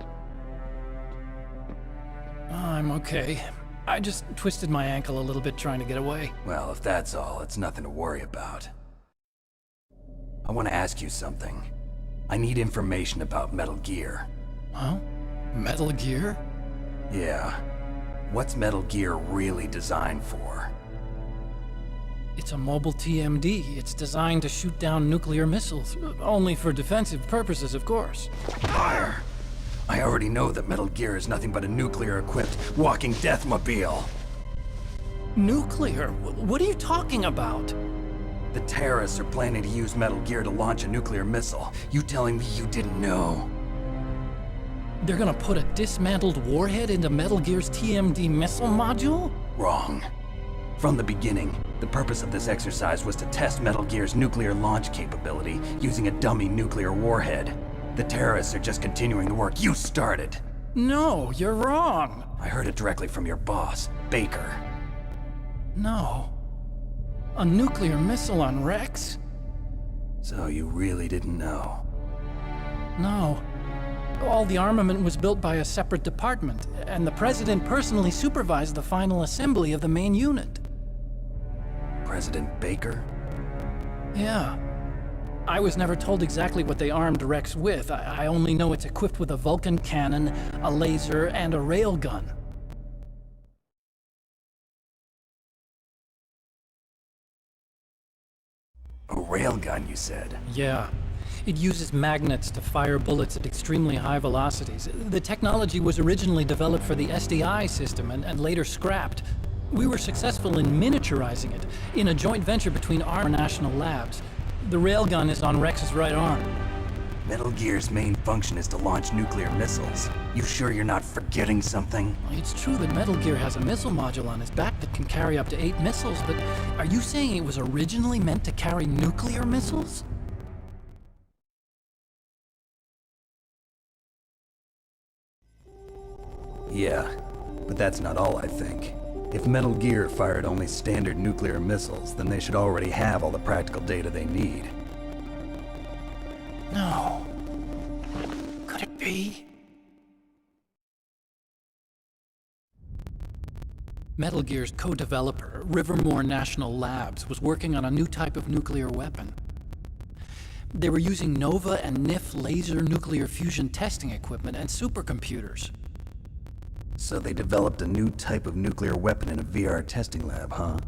I'm okay. I just twisted my ankle a little bit trying to get away. Well, if that's all, it's nothing to worry about. I want to ask you something. I need information about Metal Gear. Huh? Metal Gear? Yeah. What's Metal Gear really designed for? It's a mobile TMD. It's designed to shoot down nuclear missiles. Only for defensive purposes, of course. Fire! I already know that Metal Gear is nothing but a nuclear-equipped walking deathmobile. Nuclear? What are you talking about? The terrorists are planning to use Metal Gear to launch a nuclear missile. You telling me you didn't know? They're gonna put a dismantled warhead into Metal Gear's TMD missile module? Wrong. From the beginning, the purpose of this exercise was to test Metal Gear's nuclear launch capability using a dummy nuclear warhead. The terrorists are just continuing the work you started. No, you're wrong. I heard it directly from your boss, Baker. No. A nuclear missile on Rex? So you really didn't know? No. All the armament was built by a separate department, and the President personally supervised the final assembly of the main unit. President Baker? Yeah. I was never told exactly what they armed Rex with. I only know it's equipped with a Vulcan cannon, a laser, and a railgun. A railgun, you said? Yeah. It uses magnets to fire bullets at extremely high velocities. The technology was originally developed for the SDI system and later scrapped. We were successful in miniaturizing it in a joint venture between our national labs. The railgun is on Rex's right arm. Metal Gear's main function is to launch nuclear missiles. You sure you're not forgetting something? It's true that Metal Gear has a missile module on his back that can carry up to 8 missiles, but are you saying it was originally meant to carry nuclear missiles? Yeah, but that's not all I think. If Metal Gear fired only standard nuclear missiles, then they should already have all the practical data they need. No. Could it be? Metal Gear's co-developer, Rivermore National Labs, was working on a new type of nuclear weapon. They were using NOVA and NIF laser nuclear fusion testing equipment and supercomputers. So they developed a new type of nuclear weapon in a VR testing lab, huh?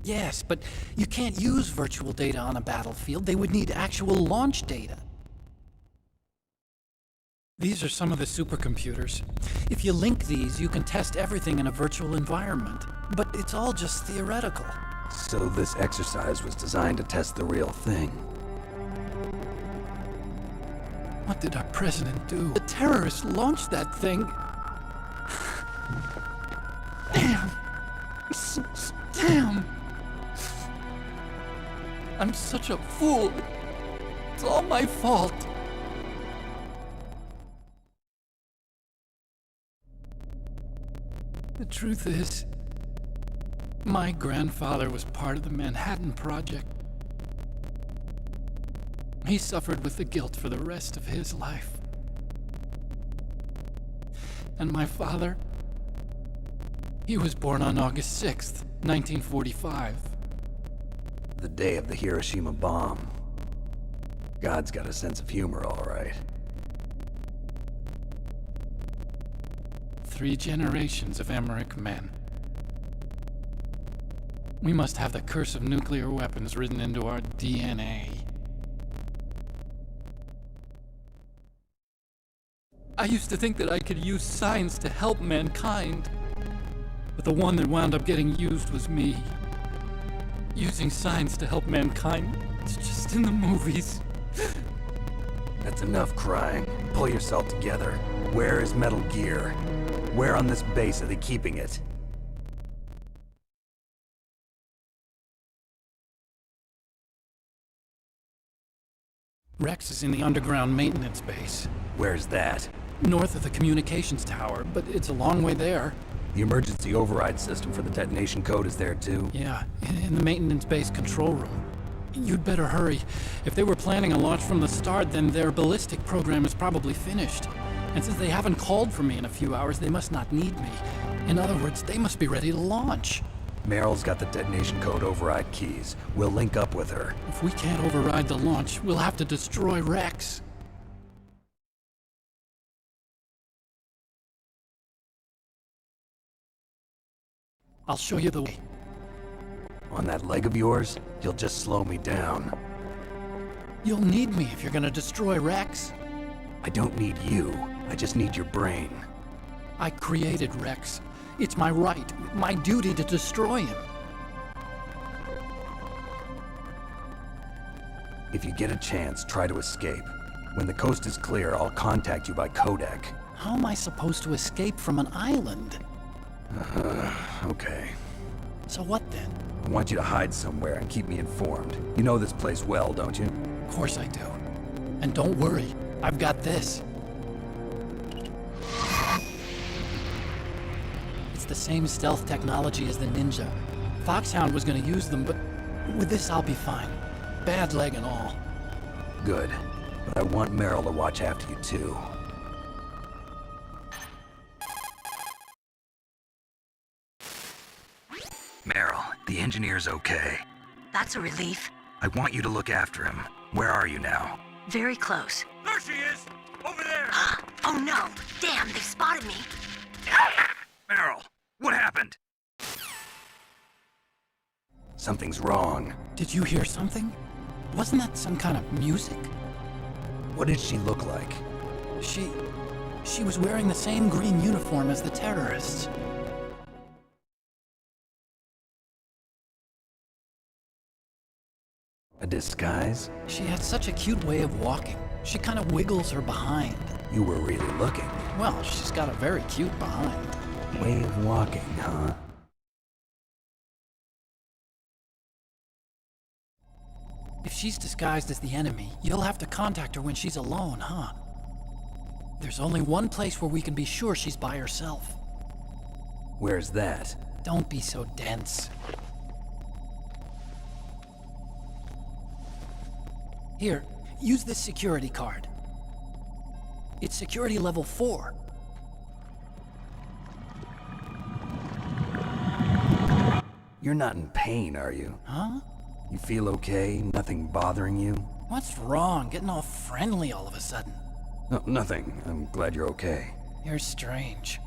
Yes, but you can't use virtual data on a battlefield. They would need actual launch data. These are some of the supercomputers. If you link these, you can test everything in a virtual environment. But it's all just theoretical. So this exercise was designed to test the real thing. What did our president do? The terrorists launched that thing. Damn. Damn. I'm such a fool. It's all my fault. The truth is, my grandfather was part of the Manhattan Project. He suffered with the guilt for the rest of his life. And my father, he was born on August 6th, 1945. The day of the Hiroshima bomb. God's got a sense of humor, all right. 3 generations of Emmerich men. We must have the curse of nuclear weapons written into our DNA. I used to think that I could use science to help mankind. But the one that wound up getting used was me. Using science to help mankind, it's just in the movies. That's enough crying. Pull yourself together. Where is Metal Gear? Where on this base are they keeping it? Rex is in the underground maintenance base. Where's that? North of the communications tower, but it's a long way there. The emergency override system for the detonation code is there too? Yeah, in the maintenance base control room. You'd better hurry. If they were planning a launch from the start, then their ballistic program is probably finished. And since they haven't called for me in a few hours, they must not need me. In other words, they must be ready to launch. Meryl's got the detonation code override keys. We'll link up with her. If we can't override the launch, we'll have to destroy Rex. I'll show you the way. On that leg of yours, you'll just slow me down. You'll need me if you're gonna destroy Rex. I don't need you. I just need your brain. I created Rex. It's my right, my duty to destroy him. If you get a chance, try to escape. When the coast is clear, I'll contact you by codec. How am I supposed to escape from an island? Okay. So what then? I want you to hide somewhere and keep me informed. You know this place well, don't you? Of course I do. And don't worry, I've got this. It's the same stealth technology as the Ninja. Foxhound was gonna use them, but with this I'll be fine. Bad leg and all. Good. But I want Meryl to watch after you too. Meryl, the engineer's okay. That's a relief. I want you to look after him. Where are you now? Very close. There she is! Over there! Oh no! Damn, they've spotted me. Meryl, what happened? Something's wrong. Did you hear something? Wasn't that some kind of music? What did she look like? She was wearing the same green uniform as the terrorists. A disguise? She had such a cute way of walking. She kind of wiggles her behind. You were really looking. Well, she's got a very cute behind. Way of walking, huh? If she's disguised as the enemy, you'll have to contact her when she's alone, huh? There's only one place where we can be sure she's by herself. Where's that? Don't be so dense. Here, use this security card. It's security level 4. You're not in pain, are you? Huh? You feel okay? Nothing bothering you? What's wrong? Getting all friendly all of a sudden. No, nothing. I'm glad you're okay. You're strange.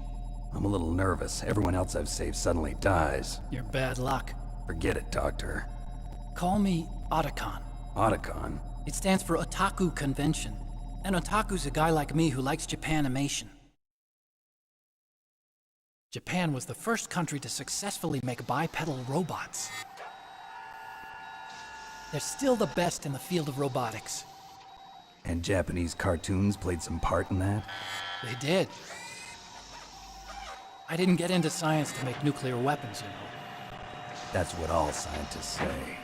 I'm a little nervous. Everyone else I've saved suddenly dies. You're bad luck. Forget it, Doctor. Call me Otacon. Otacon? It stands for Otaku Convention. An otaku's a guy like me who likes Japanimation. Japan was the first country to successfully make bipedal robots. They're still the best in the field of robotics. And Japanese cartoons played some part in that? They did. I didn't get into science to make nuclear weapons, you know. That's what all scientists say.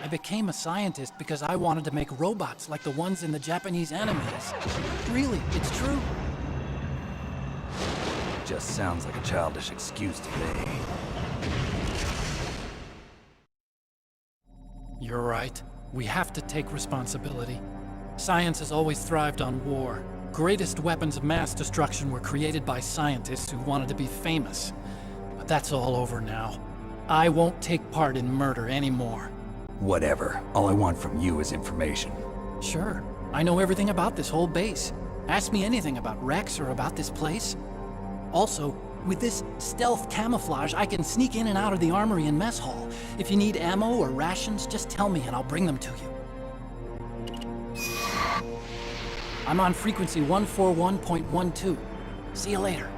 I became a scientist because I wanted to make robots like the ones in the Japanese animes. Really, it's true. Just sounds like a childish excuse to me. You're right. We have to take responsibility. Science has always thrived on war. Greatest weapons of mass destruction were created by scientists who wanted to be famous. But that's all over now. I won't take part in murder anymore. Whatever. All I want from you is information. Sure. I know everything about this whole base. Ask me anything about Rex or about this place. Also, with this stealth camouflage, I can sneak in and out of the armory and mess hall. If you need ammo or rations, just tell me and I'll bring them to you. I'm on frequency 141.12. See you later.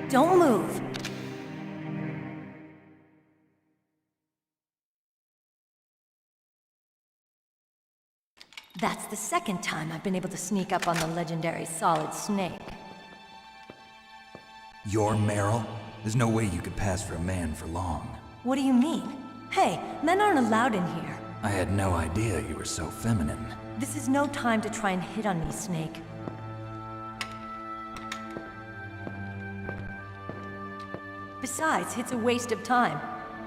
Don't move. That's the second time I've been able to sneak up on the legendary Solid Snake. You're Meryl? There's no way you could pass for a man for long. What do you mean? Hey, men aren't allowed in here. I had no idea you were so feminine. This is no time to try and hit on me, Snake. Besides, it's a waste of time.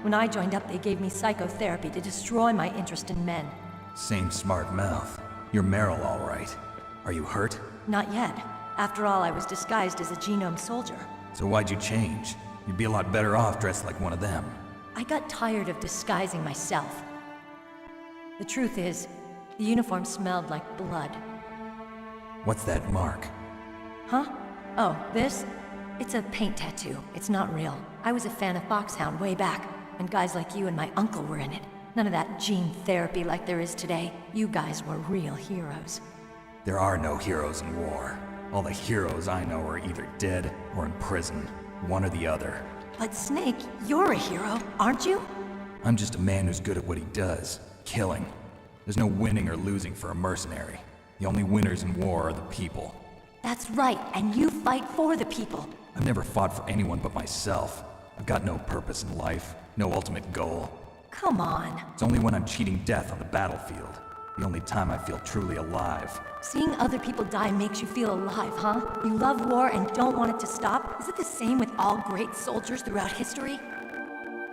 When I joined up, they gave me psychotherapy to destroy my interest in men. Same smart mouth. You're Meryl, all right. Are you hurt? Not yet. After all, I was disguised as a genome soldier. So why'd you change? You'd be a lot better off dressed like one of them. I got tired of disguising myself. The truth is, the uniform smelled like blood. What's that mark? Huh? Oh, this? It's a paint tattoo. It's not real. I was a fan of Foxhound way back, and guys like you and my uncle were in it. None of that gene therapy like there is today. You guys were real heroes. There are no heroes in war. All the heroes I know are either dead or in prison. One or the other. But Snake, you're a hero, aren't you? I'm just a man who's good at what he does. Killing. There's no winning or losing for a mercenary. The only winners in war are the people. That's right, and you fight for the people. I've never fought for anyone but myself. I've got no purpose in life, no ultimate goal. Come on. It's only when I'm cheating death on the battlefield. The only time I feel truly alive. Seeing other people die makes you feel alive, huh? You love war and don't want it to stop? Is it the same with all great soldiers throughout history?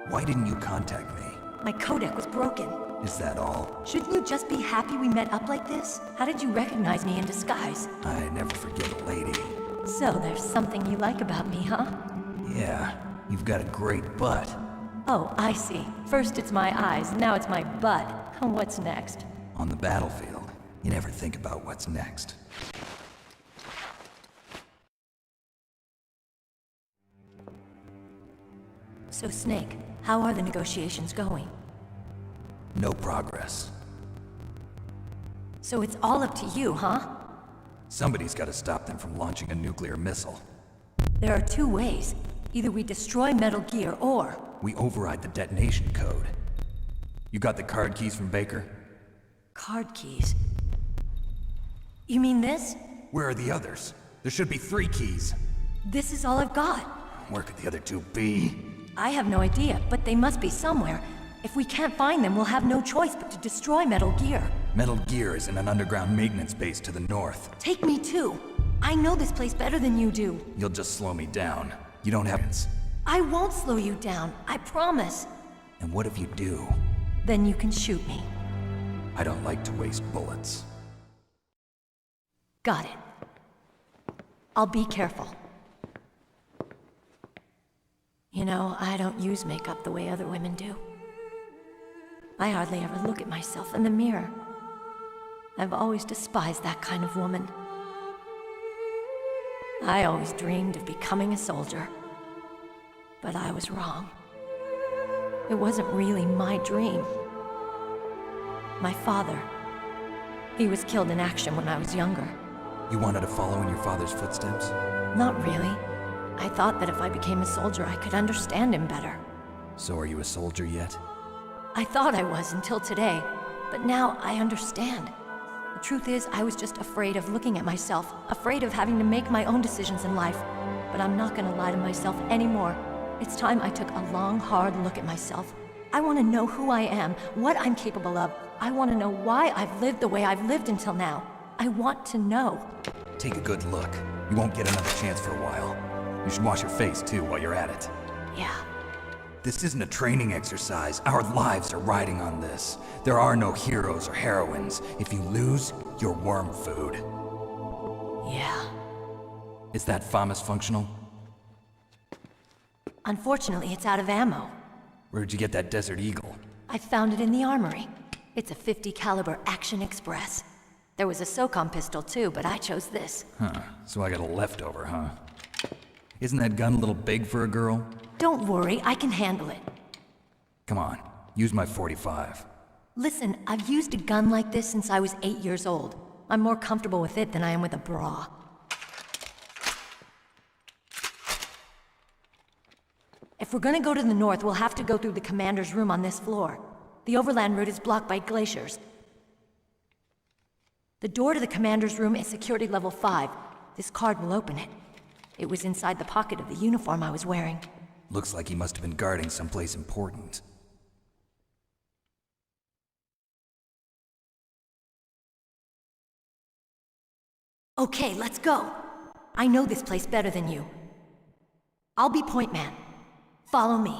Why didn't you contact me? My codec was broken. Is that all? Shouldn't you just be happy we met up like this? How did you recognize me in disguise? I never forget a lady. So there's something you like about me, huh? Yeah, you've got a great butt. Oh, I see. First it's my eyes, now it's my butt. What's next? On the battlefield, you never think about what's next. So Snake, how are the negotiations going? No progress. So it's all up to you, huh? Somebody's got to stop them from launching a nuclear missile. There are two ways. Either we destroy Metal Gear, or... we override the detonation code. You got the card keys from Baker? Card keys? You mean this? Where are the others? There should be 3 keys. This is all I've got. Where could the other 2 be? I have no idea, but they must be somewhere. If we can't find them, we'll have no choice but to destroy Metal Gear. Metal Gear is in an underground maintenance base to the north. Take me too. I know this place better than you do. You'll just slow me down. You don't have... I won't slow you down, I promise. And what if you do? Then you can shoot me. I don't like to waste bullets. Got it. I'll be careful. You know, I don't use makeup the way other women do. I hardly ever look at myself in the mirror. I've always despised that kind of woman. I always dreamed of becoming a soldier. But I was wrong. It wasn't really my dream. My father, he was killed in action when I was younger. You wanted to follow in your father's footsteps? Not really. I thought that if I became a soldier, I could understand him better. So are you a soldier yet? I thought I was until today, but now I understand. The truth is, I was just afraid of looking at myself, afraid of having to make my own decisions in life. But I'm not gonna lie to myself anymore. It's time I took a long, hard look at myself. I want to know who I am, what I'm capable of. I want to know why I've lived the way I've lived until now. I want to know. Take a good look. You won't get another chance for a while. You should wash your face, too, while you're at it. Yeah. This isn't a training exercise. Our lives are riding on this. There are no heroes or heroines. If you lose, you're worm food. Yeah. Is that FAMAS functional? Unfortunately, it's out of ammo. Where'd you get that Desert Eagle? I found it in the armory. It's a .50 caliber Action Express. There was a SOCOM pistol too, but I chose this. Huh, so I got a leftover, huh? Isn't that gun a little big for a girl? Don't worry, I can handle it. Come on, use my .45. Listen, I've used a gun like this since I was 8 years old. I'm more comfortable with it than I am with a bra. If we're gonna go to the north, we'll have to go through the commander's room on this floor. The overland route is blocked by glaciers. The door to the commander's room is security level 5. This card will open it. It was inside the pocket of the uniform I was wearing. Looks like he must have been guarding someplace important. Okay, let's go. I know this place better than you. I'll be point man. Follow me.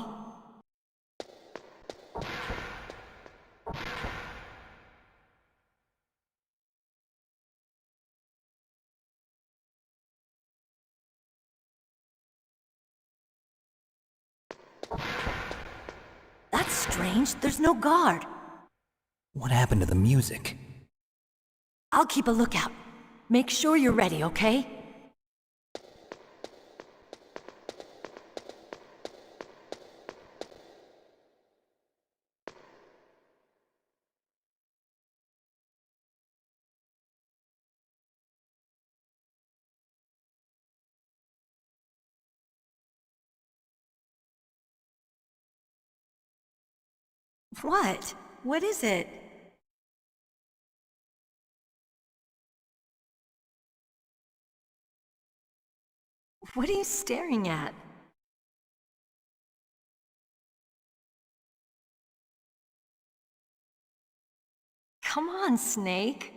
That's strange. There's no guard. What happened to the music? I'll keep a lookout. Make sure you're ready, okay? What? What is it? What are you staring at? Come on, Snake.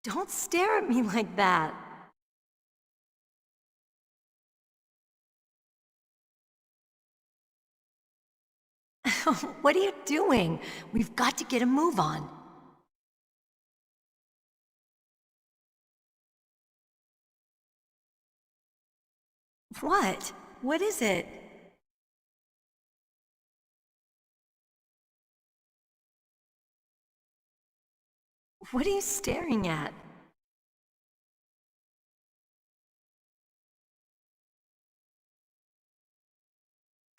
Don't stare at me like that. What are you doing? We've got to get a move on. What? What is it? What are you staring at?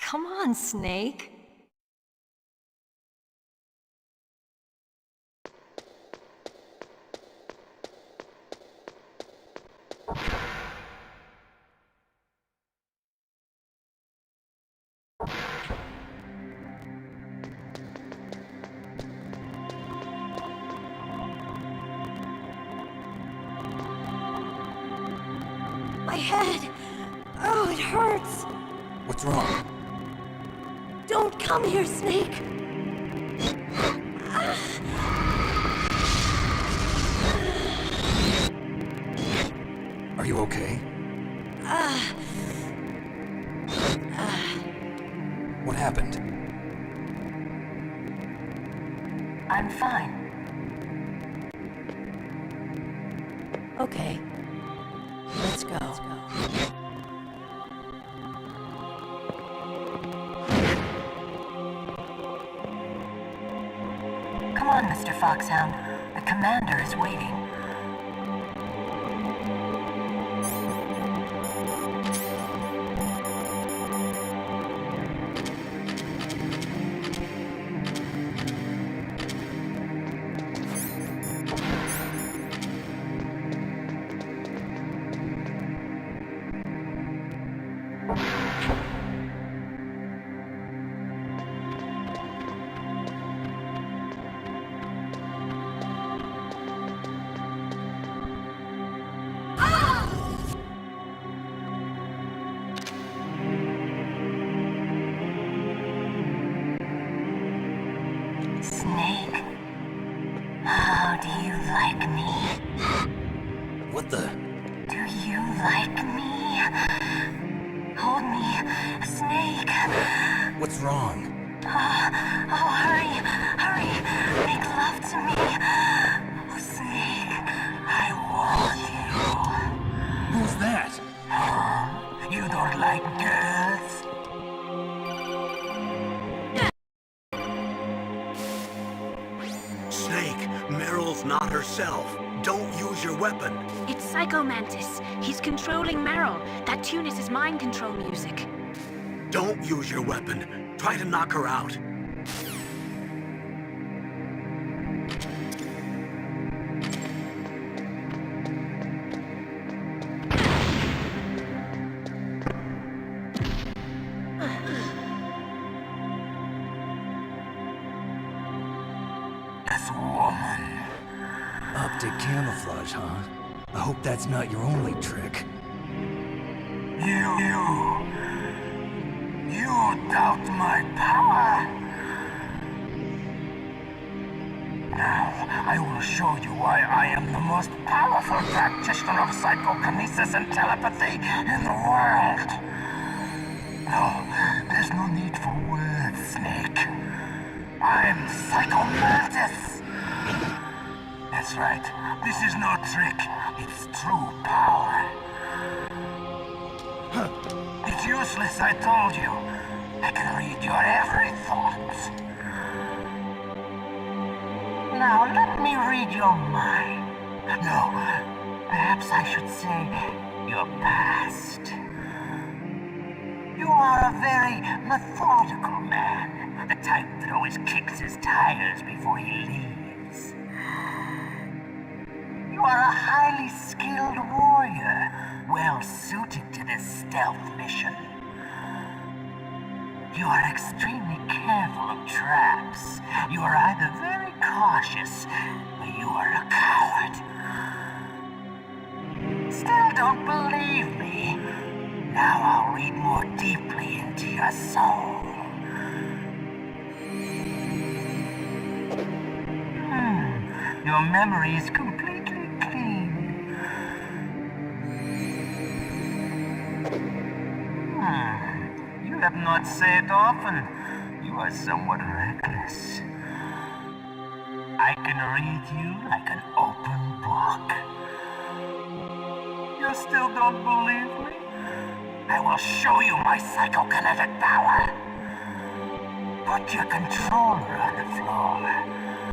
Come on, Snake. My head! Oh, it hurts! What's wrong? Don't come here, Snake! Are you okay? What happened? I'm fine. Okay. Let's go. Come on, Mr. Foxhound. The commander is waiting. Snake, how do you like me? What the? Do you like me? Hold me, Snake. What's wrong? Oh, hurry, hurry, make love to me. Oh, Snake, I want you. Who's that? Oh, you don't like girls? Snake, Meryl's not herself. Don't use your weapon. It's Psycho Mantis. He's controlling Meryl. That tune is his mind control music. Don't use your weapon. Try to knock her out. This woman. Optic camouflage, huh? I hope that's not your only trick. You doubt my power? Now, I will show you why I am the most powerful practitioner of psychokinesis and telepathy in the world. No, there's no need for words, Snake. I'm Psycho Mantis. That's right. This is no trick. It's true power. It's useless, I told you. I can read your every thought. Now, let me read your mind. No, perhaps I should say your past. You are a very methodical man. The type that always kicks his tires before he leaves. You are a highly skilled warrior, well suited to this stealth mission. You are extremely careful of traps. You are either very cautious, or you are a coward. Still don't believe me? Now I'll read more deeply into your soul. Your memory is completely clean. You have not said often. You are somewhat reckless. I can read you like an open book. You still don't believe me? I will show you my psychokinetic power. Put your controller on the floor.